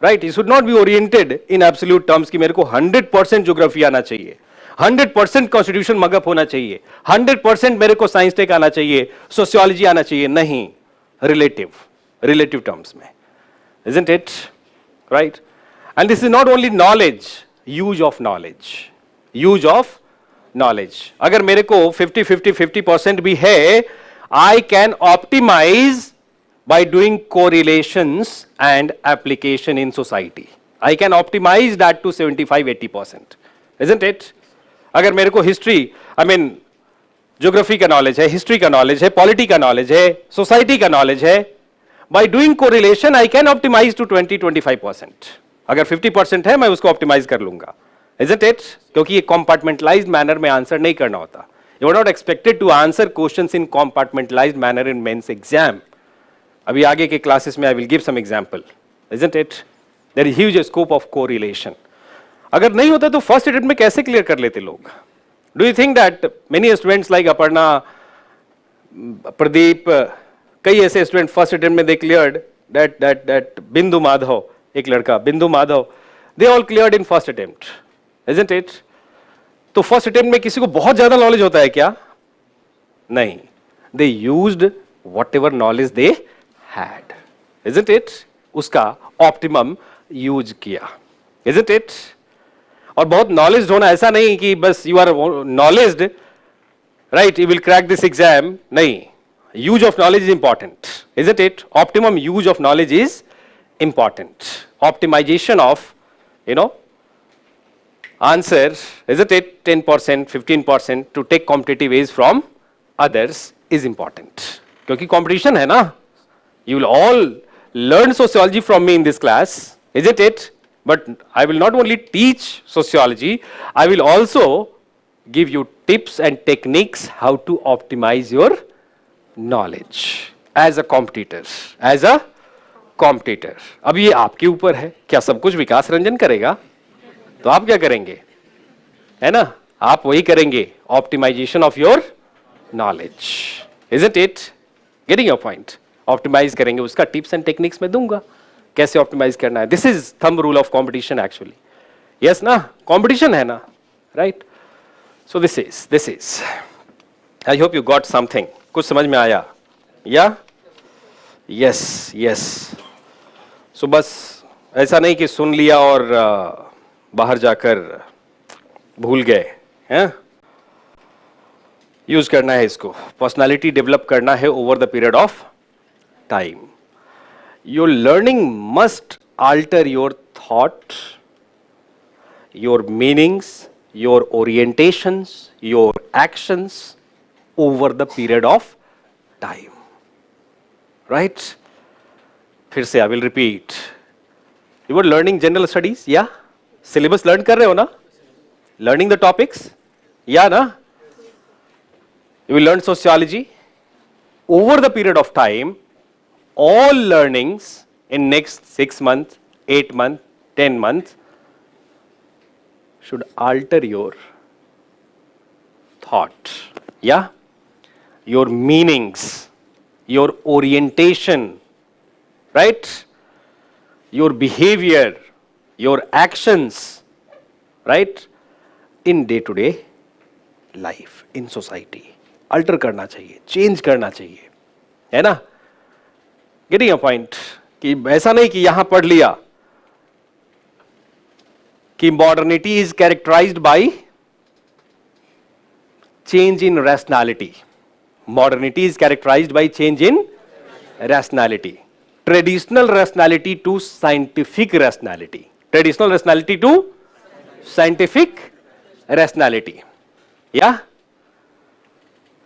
Right. You should not be oriented in absolute terms कि मेरे को 100% geography आना चाहिए, 100% constitution mug up होना चाहिए, 100% मेरे को science tech आना चाहिए, सोशियोलॉजी आना चाहिए, नहीं, रिलेटिव टर्म्स में, isn't it? Right? And this is not only knowledge, use of knowledge. अगर मेरे को 50% भी है, I can optimize by doing correlations and application in society. I can optimize that to 75-80%, isn't it? अगर मेरे को history, geography का knowledge है, हिस्ट्री का नॉलेज है, पॉलिटी का नॉलेज है, सोसाइटी का नॉलेज है, by doing correlation I can optimize to 20-25%. अगर 50% है मैं उसको ऑप्टिमाइज कर लूंगा, isn't it? क्योंकि ये compartmentalized manner में आंसर नहीं करना होता. You are not expected to answer questions in compartmentalized manner in men's exam. अभी आगे के क्लासेस में I will give some example, isn't it? There is huge scope of correlation. अगर नहीं होता तो फर्स्ट अटेम्प्ट में कैसे क्लियर कर लेते लोग? Do you think that many students like Aparna, Pradeep, कई ऐसे स्टूडेंट फर्स्ट अटेम्प्ट में दे क्लियर्ड दैट बिंदु माधव, एक लड़का बिंदु Madhav, they all cleared in first attempt, isn't it? तो फर्स्ट अटेम्प्ट में किसी को बहुत ज्यादा नॉलेज होता है क्या? नहीं, they used whatever knowledge they had, isn't it? उसका ऑप्टिमम यूज किया, इजंट इट? और बहुत नॉलेज होना ऐसा नहीं कि बस you are knowledged, right, you will crack this exam, नहीं, use of knowledge is important, isn't it? Optimum use of knowledge is important. Optimization of answer, isn't it? 10%, 15% to take competitive edge from others is important. क्योंकि competition है ना. You will all learn sociology from me in this class, isn't it? But I will not only teach sociology, I will also give you tips and techniques how to optimize your knowledge as a competitor. As a competitor. अब ये आपके ऊपर है. क्या सब कुछ विकास रंजन करेगा? तो आप क्या करेंगे, है ना? आप वही करेंगे, optimisation of your knowledge, isn't it? Getting your point? Optimise करेंगे, उसका टिप्स एंड टेक्निक्स में दूंगा कैसे ऑप्टिमाइज करना है. This is thumb rule of competition actually. Yes ना, कंपटीशन है ना, right? So this is I hope you got something. कुछ समझ में आया या? यस. सो बस ऐसा नहीं कि सुन लिया और बाहर जाकर भूल गए हैं. यूज करना है इसको, पर्सनालिटी डेवलप करना है over the period of time. Your learning must alter your thought, your meanings, your orientations, your actions over the period of time. Right? फिर से I will repeat. You were learning general studies, yeah? Syllabus learn कर रहे हो ना? Learning the topics, yeah ना? You will learn sociology. Over the period of time, all learnings in next 6 months, 8 months, 10 months should alter your thought, yeah? Your meanings, your orientation, right? Your behavior, your actions, right? In day-to-day life, in society. Alter करना चाहिए, change करना चाहिए, है ना? Getting a point? कि ऐसा नहीं कि यहां पढ़ लिया कि modernity is characterized by change in rationality. Modernity is characterized by change in rationality. Traditional rationality to scientific rationality. Traditional rationality to scientific rationality. या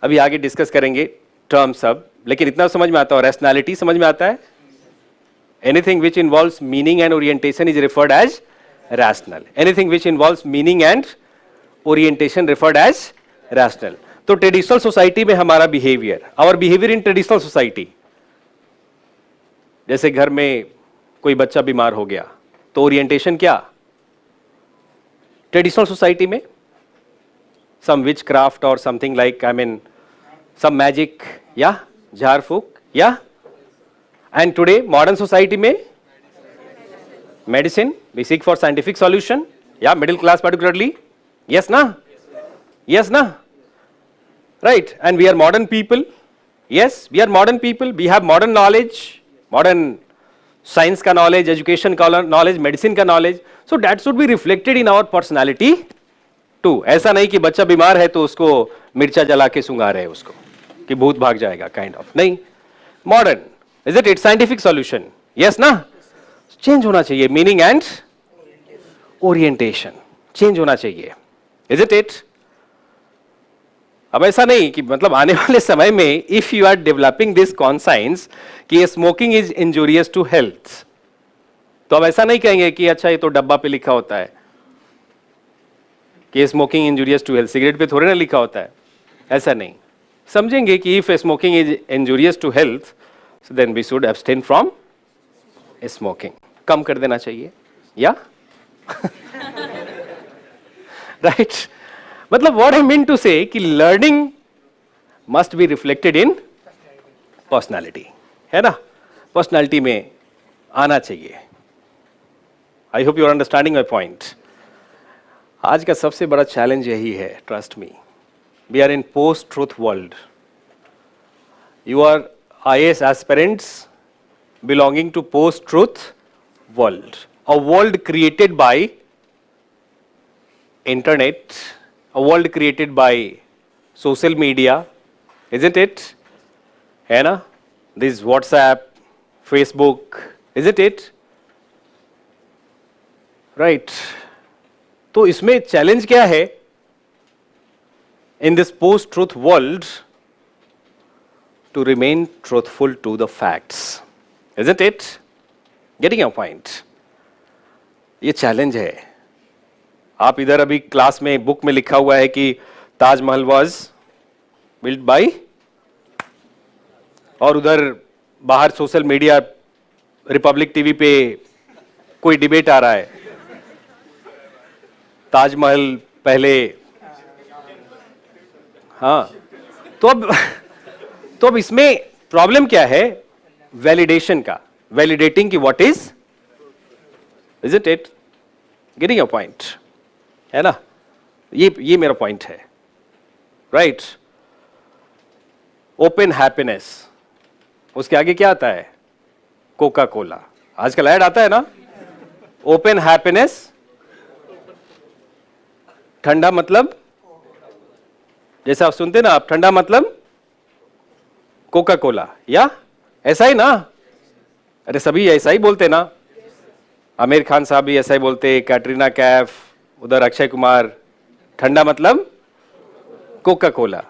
अभी आगे डिस्कस करेंगे टर्म सब, लेकिन इतना समझ में आता है, रैशनैलिटी समझ में आता है. Anything which involves meaning and orientation is referred as rational. Anything which involves meaning and orientation referred as rational. तो ट्रेडिशनल सोसाइटी में हमारा behaviour, our behaviour in traditional society, जैसे घर में कोई बच्चा बीमार हो गया तो ओरिएंटेशन क्या? ट्रेडिशनल सोसाइटी में some witchcraft or something like, I mean, some magic, yeah, झाड़ फूक, yeah. And today modern society में medicine, we seek for scientific solution, yeah, middle class particularly, yes ना? Yes, na? Right, and we are modern people. Yes, we are modern people. We have modern knowledge, modern science का knowledge, education का knowledge, medicine का knowledge. So that should be reflected in our personality too. ऐसा नहीं कि बच्चा बीमार है तो उसको मिर्चा जला के सुंगा रहे उसको कि भूत भाग जाएगा, kind of. नहीं. Modern, is it? It's scientific solution. Yes, ना? Change होना चाहिए. Meaning and orientation. Change होना चाहिए. Is it it? अब ऐसा नहीं कि मतलब आने वाले समय में if you are developing this conscience कि smoking is injurious to health, तो अब ऐसा नहीं कहेंगे कि अच्छा ये तो डब्बा पे लिखा होता है कि smoking injurious to health, cigarette पे थोड़े ना लिखा होता है, ऐसा नहीं. समझेंगे कि if smoking is injurious to health so then we should abstain from smoking. कम कर देना चाहिए या राइट. मतलब what I mean to say कि learning must be reflected in personality, है ना? पर्सनालिटी में आना चाहिए. I hope you are understanding my point. आज का सबसे बड़ा चैलेंज यही है, trust me. We are in post truth world. You are IAS aspirants belonging to post truth world, a world created by internet, a world created by social media, isn't it? है ना? This WhatsApp, Facebook, isn't it? Right. तो इसमें challenge क्या है? In this post-truth world, to remain truthful to the facts, isn't it? Getting your point? ये challenge है. आप इधर अभी क्लास में बुक में लिखा हुआ है कि ताजमहल वाज बिल्ट बाय, और उधर बाहर सोशल मीडिया रिपब्लिक टीवी पे कोई डिबेट आ रहा है ताजमहल पहले. हाँ, तो अब इसमें प्रॉब्लम क्या है? वैलिडेशन का, वैलिडेटिंग की what is it it. Getting your point, है ना? ये मेरा पॉइंट है. राइट. ओपन हैप्पीनेस, उसके आगे क्या आता है? Coca Cola. आजकल ऐड आता है ना, ओपन हैप्पीनेस. ठंडा मतलब, जैसे आप सुनते ना, आप ठंडा मतलब कोका कोला, या ऐसा ही ना? अरे सभी ऐसा ही बोलते ना. आमिर खान साहब भी ऐसा ही बोलते, कैटरीना कैफ, उधर अक्षय कुमार. ठंडा मतलब कोका कोला.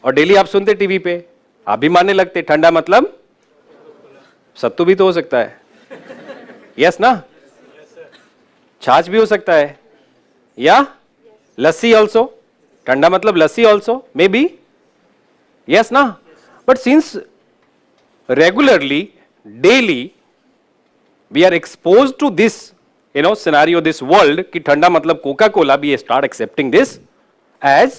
और डेली आप सुनते टीवी पे, आप भी मानने लगते ठंडा मतलब सत्तू भी तो हो सकता है. यस ना? छाछ भी हो सकता है, या लस्सी ऑल्सो. ठंडा मतलब लस्सी ऑल्सो, मे बी. यस ना? But since regularly, daily, we are exposed to this, scenario, this world, कि ठंडा मतलब Coca Cola, we start accepting this as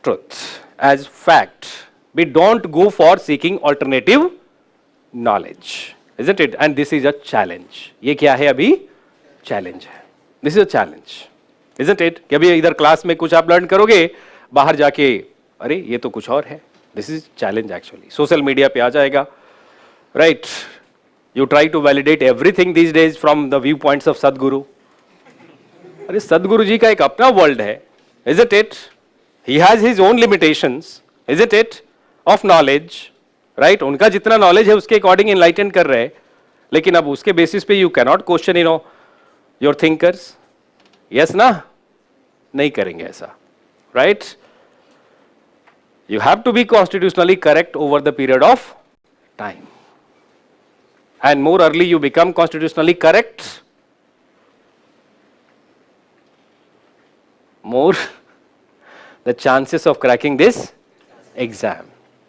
truth, as fact. We don't go for seeking alternative knowledge, isn't it? And this is a challenge. ये क्या है अभी? Challenge है. This is a challenge, isn't it? कि अभी इधर class में कुछ आप लर्न करोगे, बाहर जाके अरे ये तो कुछ और है. This is challenge actually. Social media पे आ जाएगा, right? You try to validate everything these days from the view points of Sadhguru. अरे सदगुरु जी का एक अपना वर्ल्ड है, is it it? He has his own limitations, is it it? Of knowledge, right? उनका जितना नॉलेज है उसके अकॉर्डिंग एनलाइटन कर रहे हैं, लेकिन अब उसके बेसिस पे you cannot question your thinkers. Yes ना? नहीं करेंगे ऐसा, right? You have to be constitutionally correct over the period of time. And more early you become constitutionally correct, more the chances of cracking this exam.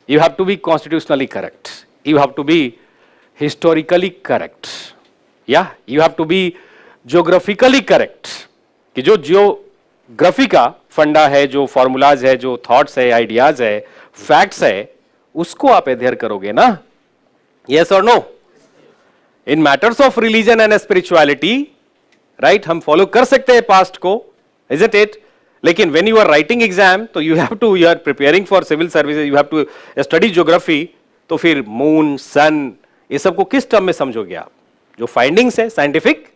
You have to be constitutionally correct. You have to be historically correct. Yeah, you have to be geographically correct. कि जो geography का फंडा है, जो formulas है, जो thoughts है, ideas है, फैक्ट्स है, उसको आप अध्ययन करोगे ना. यस और no? In matters of religion and spirituality, right, हम फॉलो कर सकते हैं पास्ट को, इज इट इट? लेकिन when you are writing exam तो you have to, you are preparing for civil services, you have to study geography, तो फिर moon sun ये सबको किस टर्म में समझोगे आप? जो फाइंडिंग्स है साइंटिफिक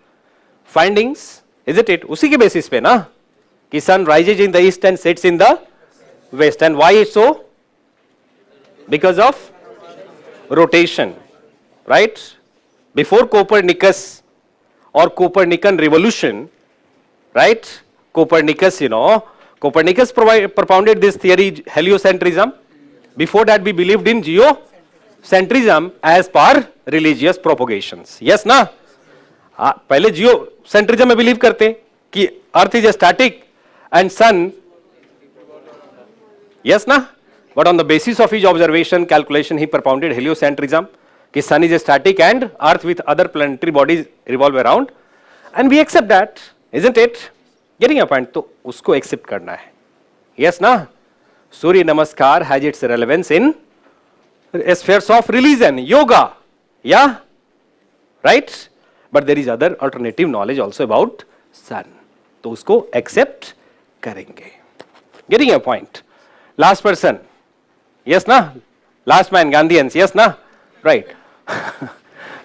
फाइंडिंग्स, इज इट उसी के बेसिस पे ना कि sun rises in the east and sets in the west, and why it so? Because of rotation, right? Before Copernicus or Copernican revolution, right? Copernicus, Copernicus propounded this theory, heliocentrism. Before that, we believed in geocentrism as per religious propagations. Yes, na? पहले geocentrism में believe करते कि Earth is a static and Sun. Yes, na? But on the basis of his observation, calculation, he propounded heliocentrism. कि sun is static and earth with other planetary bodies revolve around, and we accept that, isn't it? Getting a point? तो उसको accept करना है. Yes ना? सूर्य नमस्कार has its relevance in spheres of religion, yoga, yeah, right? But there is other alternative knowledge also about sun. तो उसको accept करेंगे. Getting a point? Last person, yes ना? Last man, Gandhians, yes ना? Right.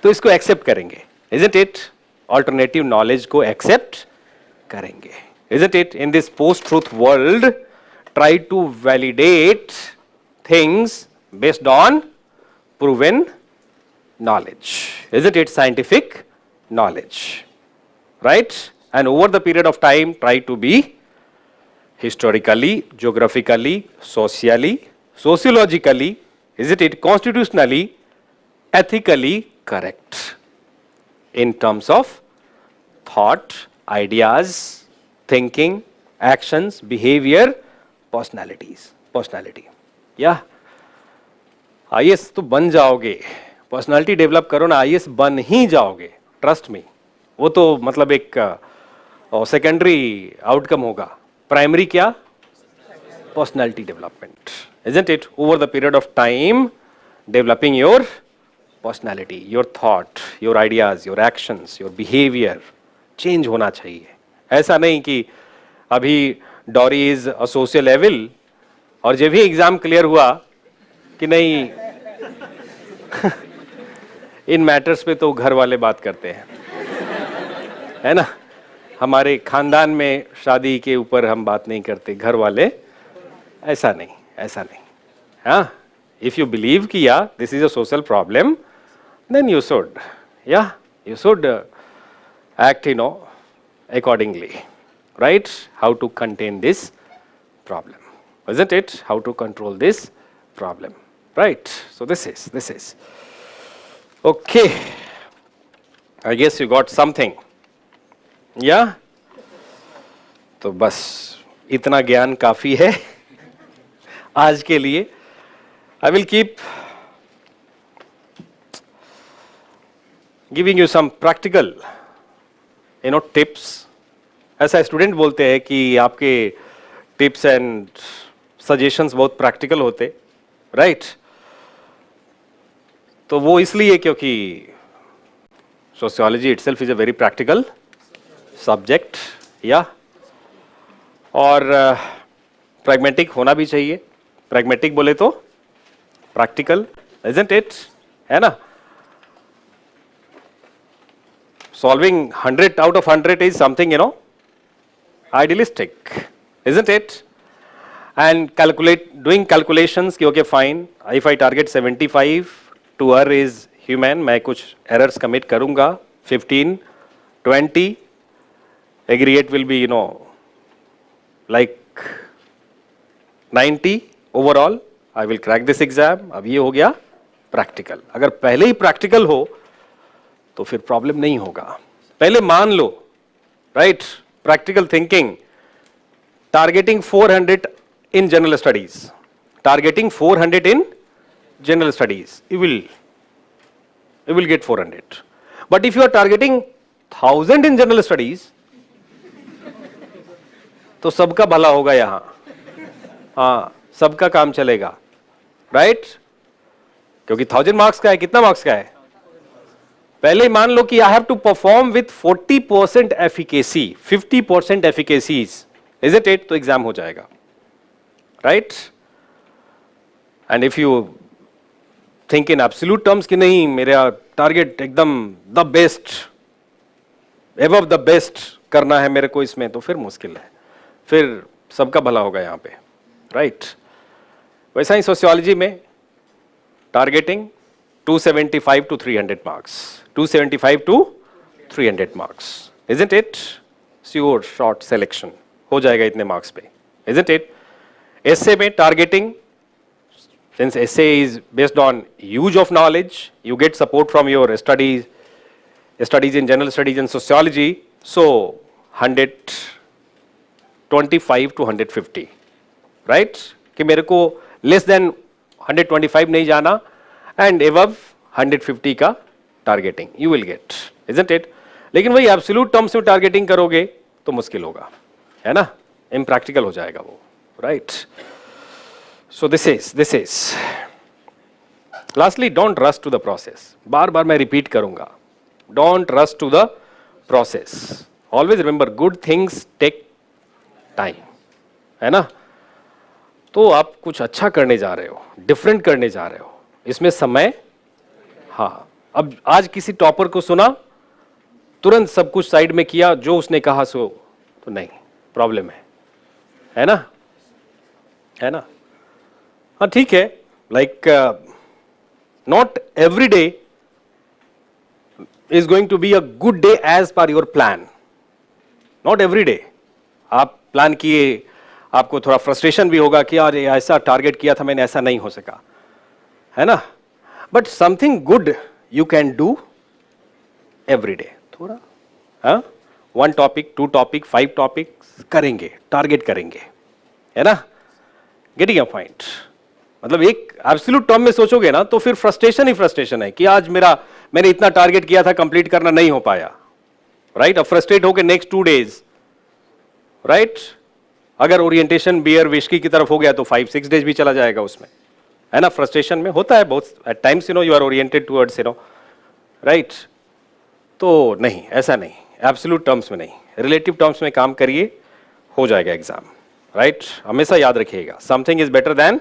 तो इसको accept करेंगे, isn't it? Alternative knowledge को accept करेंगे, isn't it? In this post-truth world, try to validate things based on proven knowledge, isn't it? Scientific knowledge, right? And over the period of time, try to be historically, geographically, socially, sociologically, isn't it? Constitutionally, ethically correct in terms of thought, ideas, thinking, actions, behavior, personality. या IAS तो बन जाओगे, personality develop करो ना, IAS बन ही जाओगे, trust me. वो तो मतलब एक सेकेंडरी आउटकम होगा. प्राइमरी क्या? Personality development, isn't it? Over the period of time, developing your personality, your thought, your ideas, your actions, your behavior change होना चाहिए. ऐसा नहीं कि अभी डॉरी इज अ सोशल लेवल और जब भी एग्जाम क्लियर हुआ कि नहीं इन मैटर्स पे तो घर वाले बात करते हैं, है ना? हमारे खानदान में शादी के ऊपर हम बात नहीं करते, घर वाले. ऐसा नहीं. हाँ, if you believe कि yeah, this is a social problem, then you should act, accordingly, right? How to contain this problem, isn't it? How to control this problem, right? So this is okay. I guess you got something, yeah? तो बस इतना ज्ञान काफी है आज के लिए. I will keep giving you some practical, tips. ऐसा स्टूडेंट बोलते हैं कि आपके टिप्स एंड सजेशंस बहुत प्रैक्टिकल होते, राइट? तो वो इसलिए क्योंकि sociology itself is a very practical subject, या और प्रैग्मेटिक होना भी चाहिए. प्रैग्मेटिक बोले तो प्रैक्टिकल, isn't it? है ना? Solving 100 out of 100 is something, idealistic, isn't it? And doing calculations कि okay fine, if I target 75, to err is human, मैं कुछ errors commit करूँगा, 15, 20, aggregate will be, like 90 overall. I will crack this exam. अब ये हो गया practical. अगर पहले ही प्रैक्टिकल हो तो फिर प्रॉब्लम नहीं होगा. पहले मान लो, right? Practical thinking, targeting 400 in general studies. Targeting 400 in general studies, you will get 400. But if you are targeting 1000 in general studies, तो सबका भला होगा यहाँ. हाँ, सबका काम चलेगा, राइट? क्योंकि 1000 मार्क्स का है, कितना मार्क्स का है? पहले मान लो कि I have to perform with 40% efficacy, 50% efficacies, is it it? तो एग्जाम हो जाएगा, right? And if you think in absolute terms कि नहीं मेरा टारगेट एकदम the best, above the best करना है मेरे को इसमें, तो फिर मुश्किल है, फिर सबका भला होगा यहाँ पे, राइट? वैसा ही सोशियोलॉजी में targeting 275 to 300 marks, 275 to 300 marks, isn't it? Sure, short selection हो जाएगा इतने मार्क्स पे, isn't it? essay में targeting, since essay is based on use of knowledge, you get support from your studies in general studies and sociology, so 125 to 150, right? कि मेरे को less than 125 नहीं जाना and above 150 का targeting you will get, isn't it? लेकिन वही absolute terms में targeting करोगे तो मुश्किल होगा, है ना? इम्प्रैक्टिकल हो जाएगा वो, right? So this is lastly, don't rush to the process. बार बार मैं रिपीट करूंगा, don't rush to the process. Always remember, good things take time, है ना? तो आप कुछ अच्छा करने जा रहे हो, डिफरेंट करने जा रहे हो, इसमें समय, हाँ. अब आज किसी टॉपर को सुना, तुरंत सब कुछ साइड में किया, जो उसने कहा सो, तो नहीं, प्रॉब्लम है ना? है ना? हाँ ठीक है, like not every day is going to be a good day as per your plan. Not every day. आप प्लान किए, आपको थोड़ा फ्रस्ट्रेशन भी होगा कि यार ऐसा टारगेट किया था मैंने, ऐसा नहीं हो सका, है ना? But something good you can do every day. थोड़ा, हाँ, 1 टॉपिक, 2 टॉपिक, 5 टॉपिक करेंगे, टारगेट करेंगे, है ना? Getting a point. मतलब एक एब्सोल्यूट टर्म में सोचोगे ना तो फिर फ्रस्ट्रेशन ही फ्रस्ट्रेशन है कि आज मैंने इतना टारगेट किया था, कंप्लीट करना नहीं हो पाया, राइट? अब फ्रस्ट्रेट होकर नेक्स्ट 2 डेज, राइट? अगर ओरिएंटेशन बियर विस्की की तरफ हो गया तो 5-6 डेज भी चला जाएगा उसमें, है ना? फ्रस्ट्रेशन में होता है बहुत at times, you are oriented towards, right? तो नहीं, ऐसा नहीं, एब्सोल्यूट टर्म्स में नहीं, रिलेटिव टर्म्स में काम करिए, हो जाएगा एग्जाम, राइट? हमेशा याद रखिएगा, something is better than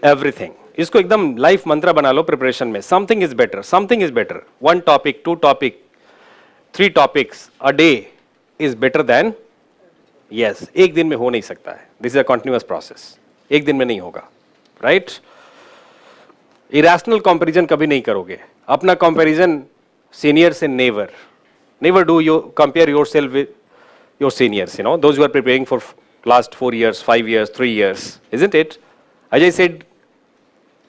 everything. इसको एकदम लाइफ मंत्र बना लो प्रिपरेशन में. Something is better, something is better. 1 topic, 2 topic, 3 topics a day is better than, yes, एक दिन में हो नहीं सकता है. This is a continuous process, एक दिन में नहीं होगा, राइट? इरेशनल कंपैरिजन कभी नहीं करोगे. अपना कंपैरिजन सीनियर से never do you compare yourself with your seniors, those who are preparing for last 4 years, 5 years, 3 years, isn't it? As I said,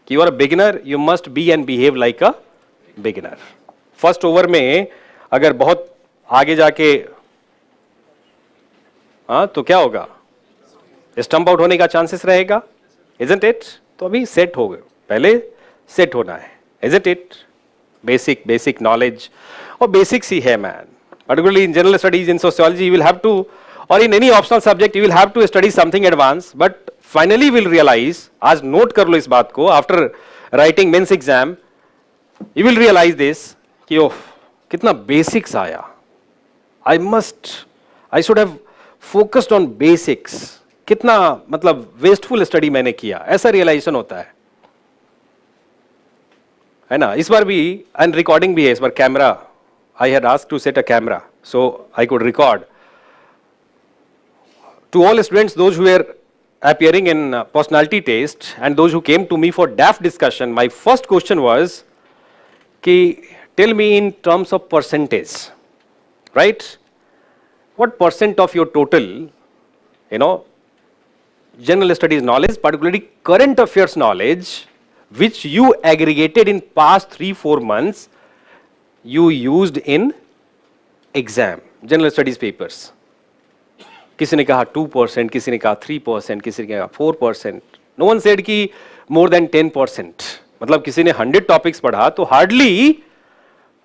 you are a beginner, you must be and behave like a beginner. First over में अगर बहुत आगे जाके, हाँ, तो क्या होगा? Stump out होने का चांसेस रहेगा, isn't it? तो अभी सेट हो गए, पहले सेट होना है, isn't it? बेसिक नॉलेज, और बेसिक्स ही है man. particularly in general studies, in sociology, you will have to, or in any optional subject, you will have to study something advanced, but finally will realize, आज note कर लो इस बात को, after writing mains exam, you will realize this, कि ओह कितना basics आया, I should have focused on basics, कितना मतलब wasteful study मैंने किया, ऐसा realization होता है ना? इस बार भी, एंड रिकॉर्डिंग भी है इस बार, camera, I had asked to set a camera so I could record. To all students, those who were appearing in personality test and those who came to me for DAF discussion, my first question was, ki, tell me in terms of percentage, right? What percent of your total, general studies knowledge, particularly current affairs knowledge, which you aggregated in past 3-4 months, you used in exam, general studies papers. किसी ने कहा 2%, किसी ने कहा 3%, किसी ने कहा 4%. No one said कि more than 10%. मतलब किसी ने 100 topics पढ़ा तो hardly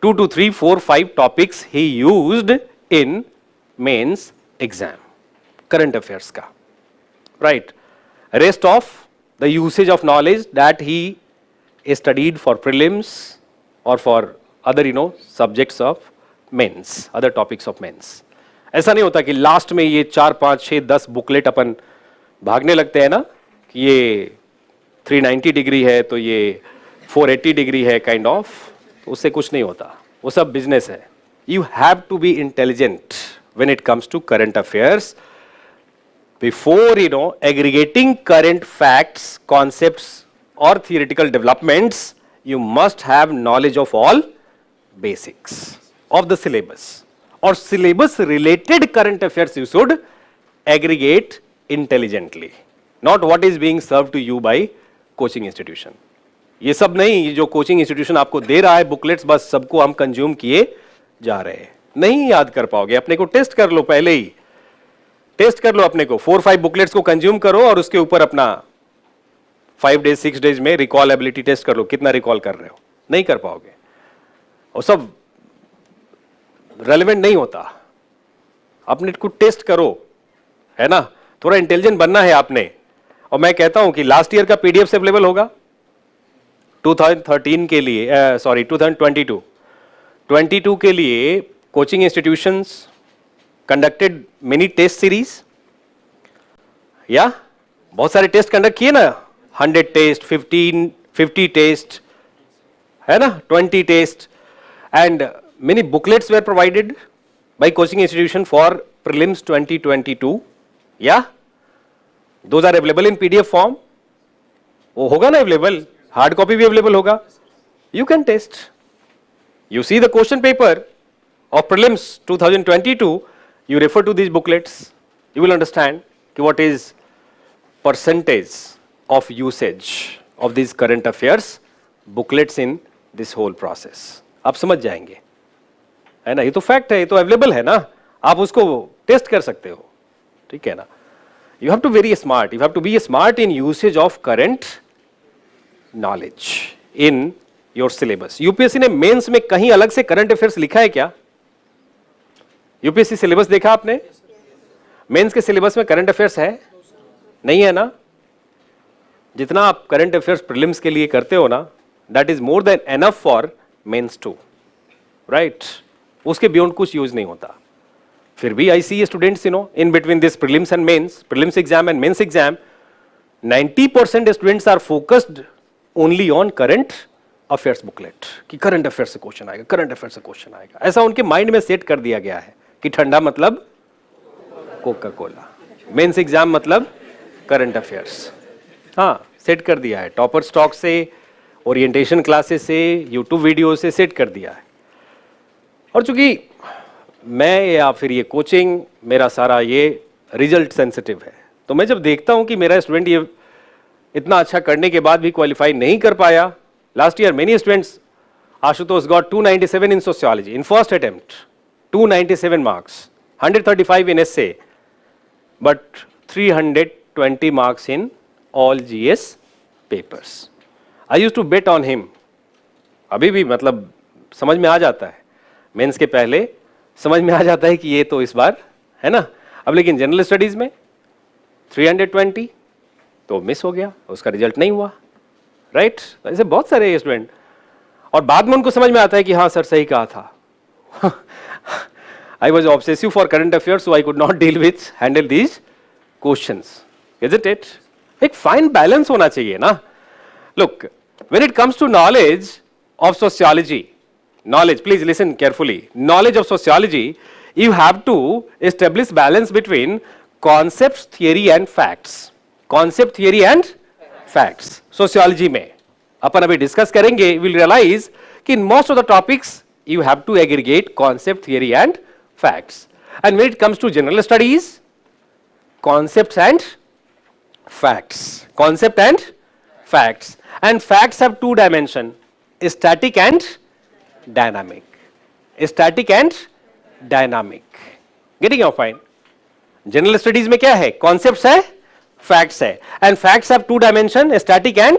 2 to 3, 4, 5 topics he used in mains exam, current affairs का, right? Rest of the usage of knowledge that he studied for prelims or for other subjects of mains, other topics of mains. ऐसा नहीं होता कि last में ये 4, 5, 6, 10 booklet अपन भागने लगते हैं ना कि ये 390 डिग्री है तो ये 480 डिग्री है काइंड ऑफ, तो उससे कुछ नहीं होता, वो सब बिजनेस है. You have to be intelligent when it comes to current affairs. Before aggregating current facts, concepts or theoretical developments, you must have knowledge of all basics of the syllabus. Or syllabus related current affairs you should aggregate intelligently, not what is being served to you by coaching institution. ये सब नहीं, ये जो coaching institution आपको दे रहा है booklets, बस सबको हम कंज्यूम किए जा रहे हैं. नहीं याद कर पाओगे, अपने को टेस्ट कर लो, पहले ही टेस्ट कर लो अपने को. 4-5 बुकलेट्स को कंज्यूम करो और उसके ऊपर अपना 5 डेज 6 डेज में रिकॉल एबिलिटी टेस्ट कर लो, कितना रिकॉल कर रहे हो. नहीं कर पाओगे, और सब रेलेवेंट नहीं होता. अपने को टेस्ट करो, है ना. थोड़ा इंटेलिजेंट बनना है आपने. और मैं कहता हूं कि लास्ट ईयर का पीडीएफ अवेलेबल होगा 2013 के लिए, 2022 के लिए. Coaching institutions conducted many test series, या बहुत सारे टेस्ट कंडक्ट किए ना, 100 टेस्ट, 50 टेस्ट, है ना, 20 test, and many booklets were provided by coaching institution for prelims 2022. या those are available in PDF form. वो होगा ना अवेलेबल, हार्ड कॉपी भी अवेलेबल होगा. You can test, you see the question paper of prelims 2022, you refer to these booklets, you will understand what is percentage of usage of these current affairs booklets in this whole process. आप समझ जाएंगे, है ना. ये तो fact है, ये तो अवेलेबल है ना, आप उसको टेस्ट कर सकते हो, ठीक है ना. You have to very smart, you have to be smart in usage of current knowledge in your syllabus. UPSC ने मेंस में कहीं अलग से करंट अफेयर्स लिखा है क्या? यूपीएससी सिलेबस देखा आपने? मेंस के सिलेबस में करंट अफेयर्स है? नहीं है ना. जितना आप करंट अफेयर्स प्रीलिम्स के लिए करते हो ना, that is more than enough for mains too, right. उसके बियॉन्ड कुछ यूज नहीं होता. फिर भी I see students in between this prelims and mains, prelims exam and mains exam, 90% students are focused only on current affairs booklet, कि current affair से question आएगा, current affair से क्वेश्चन आएगा. ऐसा उनके माइंड में सेट कर दिया गया है कि ठंडा मतलब कोका कोला, मेंस एग्जाम मतलब करंट अफेयर्स. हाँ, सेट कर दिया है. टॉपर स्टॉक से, ओरिएंटेशन क्लासेस से, यूट्यूब वीडियो से सेट कर दिया है. और चूंकि मैं या फिर ये कोचिंग, मेरा सारा ये रिजल्ट सेंसिटिव है, तो मैं जब देखता हूं कि मेरा स्टूडेंट ये इतना अच्छा करने के बाद भी क्वालिफाई नहीं कर पाया. Last year many students, Ashutosh got 297 in sociology in first attempt, 297 marks, 135 in essay, but 320 marks in all GS papers. I used to bet on him. अभी भी मतलब समझ में आ जाता है, मेंस के पहले समझ में आ जाता है कि ये तो इस बार है ना. अब लेकिन जनरल स्टडीज में 320 तो मिस हो गया, उसका रिजल्ट नहीं हुआ, राइट. ऐसे बहुत सारे स्टूडेंट, और बाद में उनको समझ में आता है कि हाँ सर सही कहा था. I was obsessive for current affairs, so I could not deal with handle these questions. Isn't it? एक फाइन बैलेंस होना चाहिए ना. Look, when it comes to knowledge of sociology, knowledge, please listen carefully, knowledge of sociology, you have to establish balance between concepts, theory and facts. Concept, theory and facts. Sociology में अपन अभी discuss करेंगे, will realize कि in most of the topics you have to aggregate concept, theory and facts. And when it comes to general studies, concepts and facts, concept and facts. And facts have two dimension, static and dynamic. Static and dynamic. Getting your point? General studies में क्या है? Concepts है, facts है, and facts have two dimension, static and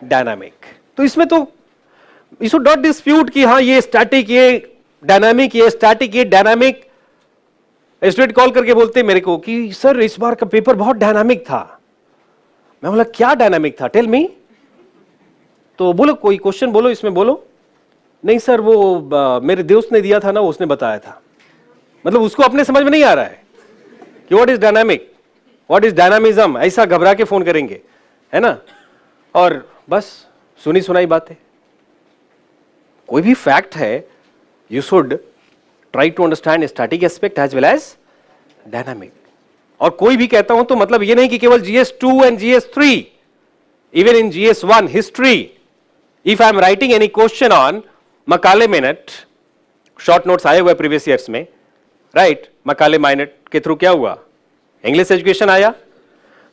dynamic. तो इसमें तो you should not dispute कि हाँ ये स्टैटिक, ये डायनामिक, ये स्टैटिक, ये डायनामिक. स्टूडेंट कॉल करके बोलते मेरे को कि सर इस बार का पेपर बहुत डायनामिक था. मैं बोला क्या डायनामिक था, टेल मी. तो बोलो कोई क्वेश्चन बोलो, इसमें बोलो. नहीं सर वो मेरे दोस्त ने दिया था ना, उसने बताया था. मतलब उसको अपने समझ में नहीं आ रहा है कि what is dynamic, what is dynamism, ऐसा घबरा के फोन करेंगे, है ना, और बस सुनी सुनाई बातें। कोई भी फैक्ट है, you should try to understand static aspect as well as dynamic. और कोई भी कहता हूं तो मतलब ये नहीं कि केवल GS2 and GS3, even in GS1 history, if I am writing any question on Macaulay minute, short notes आए हुए प्रीवियस ईयर्स में, राइट, मकाले माइनट के थ्रू क्या हुआ, इंग्लिश एजुकेशन आया।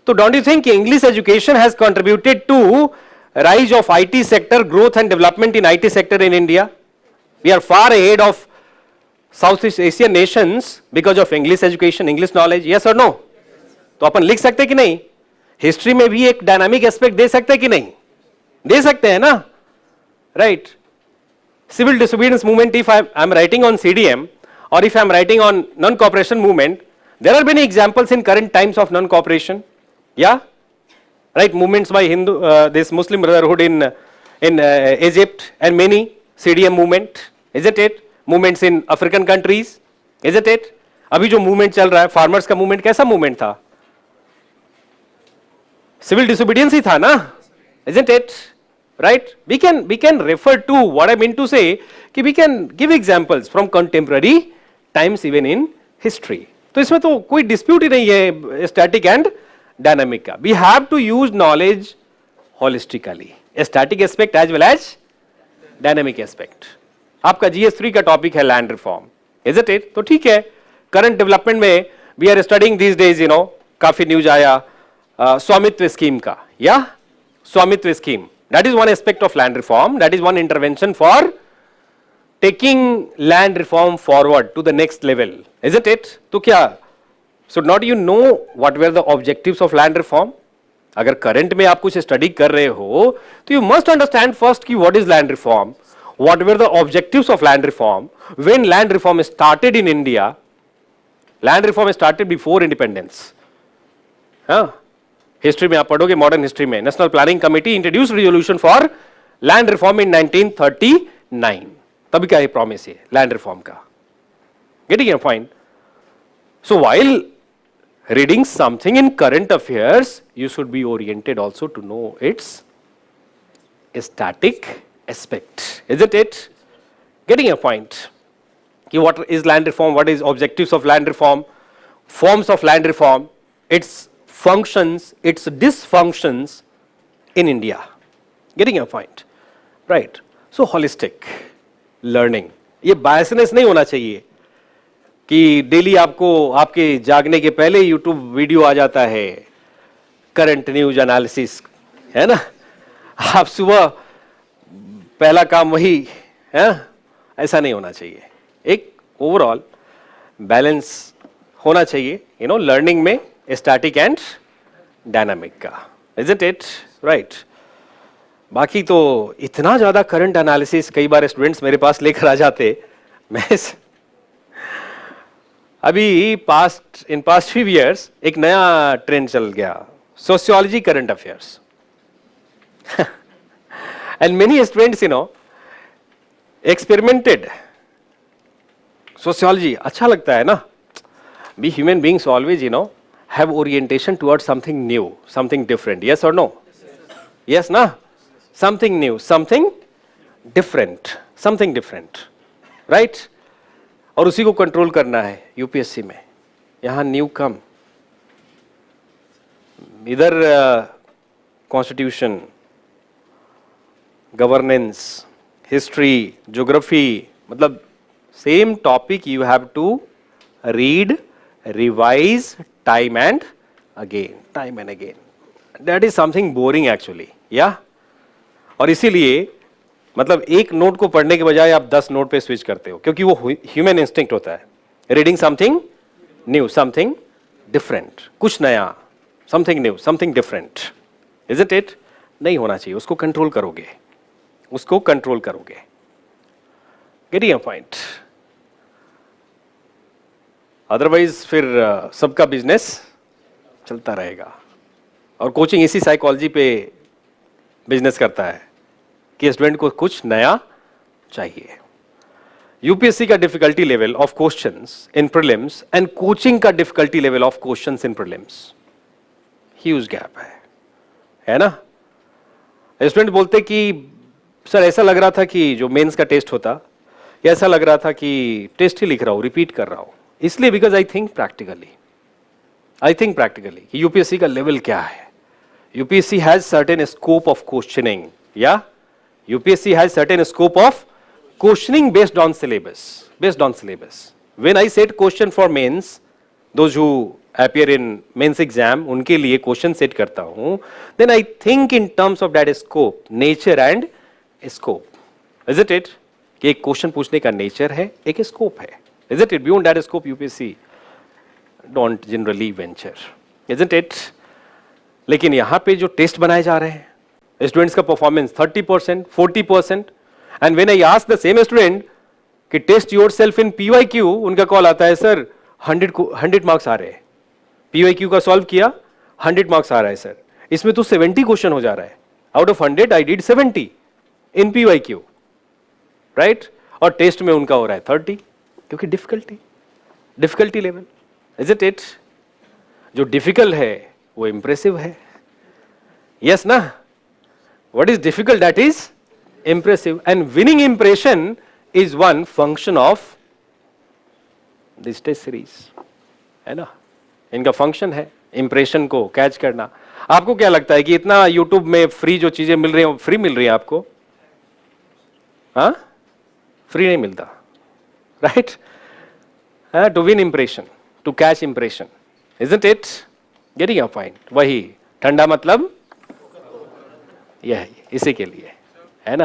तो don't you think English education has contributed to rise of IT sector, growth and development in IT sector in India? We are far ahead of South East Asian nations because of English education, English knowledge, yes और no? तो अपन लिख सकते कि नहीं? History में भी एक dynamic aspect दे सकते कि नहीं? दे सकते हैं ना, right? Civil disobedience movement, if I'm writing on CDM or if I'm writing on non-cooperation movement, there are many examples in current times of non-cooperation. Yeah, right? Movements by Hindu, this Muslim Brotherhood in Egypt, and many CDM movement, isn't it? Movements in African countries, isn't it? अभी जो movement चल रहा है, farmers का movement, कैसा movement था? Civil disobedience ही था ना, isn't it? Right? We can refer to what I mean to say कि we can give examples from contemporary times even in history. तो इसमें तो कोई dispute ही नहीं है static and dynamic का. We have to use knowledge holistically, a static aspect as well as dynamic aspect. आपका GS3 का topic है land reform, isn't it? तो ठीक है, current development में we are studying these days, you know, काफी news आया स्वामित्व स्कीम का, या स्वामित्व scheme. That is one aspect of land reform. That is one intervention for taking land reform forward to the next level, isn't it? तो क्या, should not you know what were the objectives of land reform? अगर current में आप कुछ study कर रहे हो, तो you must understand first कि what is land reform, what were the objectives of land reform, when land reform started in India. Land reform started before independence. हाँ, हिस्ट्री में आप पढ़ोगे, मॉडर्न हिस्ट्री में National Planning Committee introduce resolution for land reform in 1939. तभी का ये promise है land reform का. Getting your point? So while reading something in current affairs, you should be oriented also to know its static aspect, isn't it? Getting your point? कि what is land reform, what is objectives of land reform, forms of land reform, it's functions, its dysfunctions in India. Getting your point, right? So holistic learning, ये biasness नहीं होना चाहिए कि daily आपको आपके जागने के पहले YouTube वीडियो आ जाता है करंट न्यूज एनालिसिस, है ना, आप सुबह पहला काम वही है, ऐसा नहीं होना चाहिए. एक ओवरऑल बैलेंस होना चाहिए, यू नो, लर्निंग में स्टैटिक एंड डायनामिक का, isn't it? राइट. बाकी तो इतना ज्यादा करंट एनालिसिस कई बार स्टूडेंट्स मेरे पास लेकर आ जाते. मैं अभी इन पास्ट फ्यू इयर्स एक नया ट्रेंड चल गया, sociology current affairs. And many students, you know, experimented. Sociology अच्छा लगता है ना. We human beings always, you know, have orientation towards something new, something different. Yes or no? Yes, na? Something new, something different, something different, right? और उसी को control करना है UPSC में. यहाँ न्यू कम, इधर कॉन्स्टिट्यूशन, गवर्नेंस, हिस्ट्री, ज्योग्राफी, मतलब same topic you have to read, revise time and again. That is something boring actually, yeah? और इसीलिए मतलब एक नोट को पढ़ने के बजाय आप 10 नोट पे स्विच करते हो, क्योंकि वो ह्यूमन इंस्टिंक्ट होता है. Reading something new, something different, कुछ नया, something new, something different, isn't it? नहीं होना चाहिए. उसको कंट्रोल करोगे, उसको कंट्रोल करोगे. Getting your point? अदरवाइज फिर सबका बिजनेस चलता रहेगा. और कोचिंग इसी साइकोलॉजी पे बिजनेस करता है कि स्टूडेंट को कुछ नया चाहिए. यूपीएससी का difficulty level of questions in prelims and coaching का difficulty level of questions in prelims, huge gap है ना। स्टूडेंट बोलते कि सर ऐसा लग रहा था कि जो मेंस का टेस्ट होता, ऐसा लग रहा था कि टेस्ट ही लिख रहा हूं, रिपीट कर रहा हूं। इसलिए बिकॉज आई थिंक प्रैक्टिकली कि यूपीएससी का लेवल क्या है। UPSC has certain scope of questioning, या UPSC has certain scope of questioning based on syllabus. When I said question for mains, those who appear in mains exam, उनके लिए question set करता हूँ, then I think in terms of that scope, nature and scope, isn't it? कि एक question पूछने का nature है, एक scope है, isn't it? Beyond that scope, UPSC don't generally venture, isn't it? लेकिन यहाँ पे जो टेस्ट बनाए जा रहे हैं, स्टूडेंट्स का performance 30%, 40%, and when I ask the same student कि टेस्ट yourself in PYQ, उनका कॉल आता है सर 100 मार्क्स आ रहे हैं, PYQ का सॉल्व किया 100 मार्क्स आ रहा है सर, इसमें तो 70 क्वेश्चन हो जा रहा है, out of 100 I did 70 in PYQ, right, और टेस्ट में उनका हो रहा है 30, क्योंकि डिफिकल्टी लेवल, इज इट? जो डिफिकल्ट है वो इंप्रेसिव है, यस ना। What is difficult, that is impressive, and winning impression is one function of this test series, है ना। इनका फंक्शन है इंप्रेशन को कैच करना। आपको क्या लगता है कि इतना यूट्यूब में फ्री जो चीजें मिल रही हैं, फ्री मिल रही है आपको? हाँ, फ्री नहीं मिलता, right? To win impression, to catch impression, isn't it? Getting a point? वही ठंडा मतलब यह इसी के लिए है ना।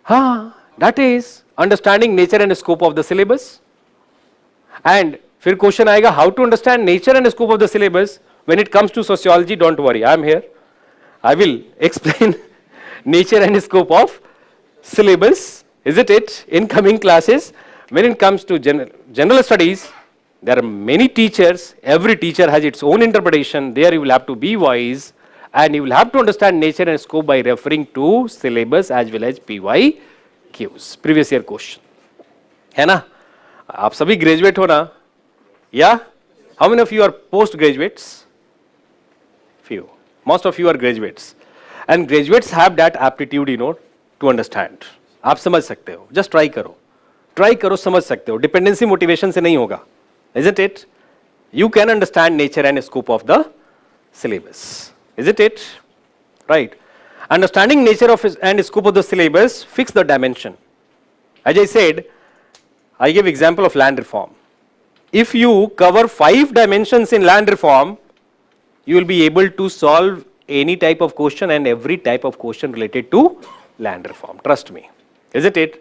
हाँ, that is understanding nature and scope of the syllabus. And फिर क्वेश्चन आएगा how to understand nature and scope of the syllabus when it comes to sociology. Don't worry, I am here. I will explain nature and scope of syllabus, isn't it, in coming classes. When it comes to general studies, there are many teachers. Every teacher has its own interpretation. There you will have to be wise. And you will have to understand nature and scope by referring to syllabus as well as PYQs, previous year question, है ना। आप सभी graduate हो ना, या how many of you R post graduates? few, most of you are graduates, and graduates have that aptitude, you know, to understand. आप समझ सकते हो, just try करो समझ सकते हो, डिपेंडेंसी मोटिवेशन से नहीं होगा, isn't it? You can understand nature and scope of the syllabus, isn't it? Right. Understanding nature of and scope of the syllabus, fix the dimension. As I said, I give example of land reform. If you cover 5 dimensions in land reform, you will be able to solve any type of question and every type of question related to land reform. Trust me, isn't it?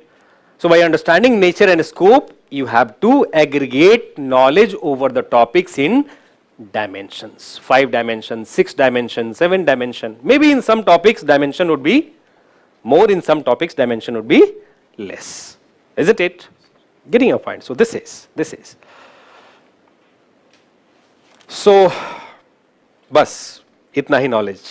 So by understanding nature and scope, you have to aggregate knowledge over the topics in dimensions, 5 dimensions, 6 dimensions, 7 dimension. Maybe in some topics dimension would be more, in some topics dimension would be less, isn't it? Getting your point. So this is. So बस इतना ही knowledge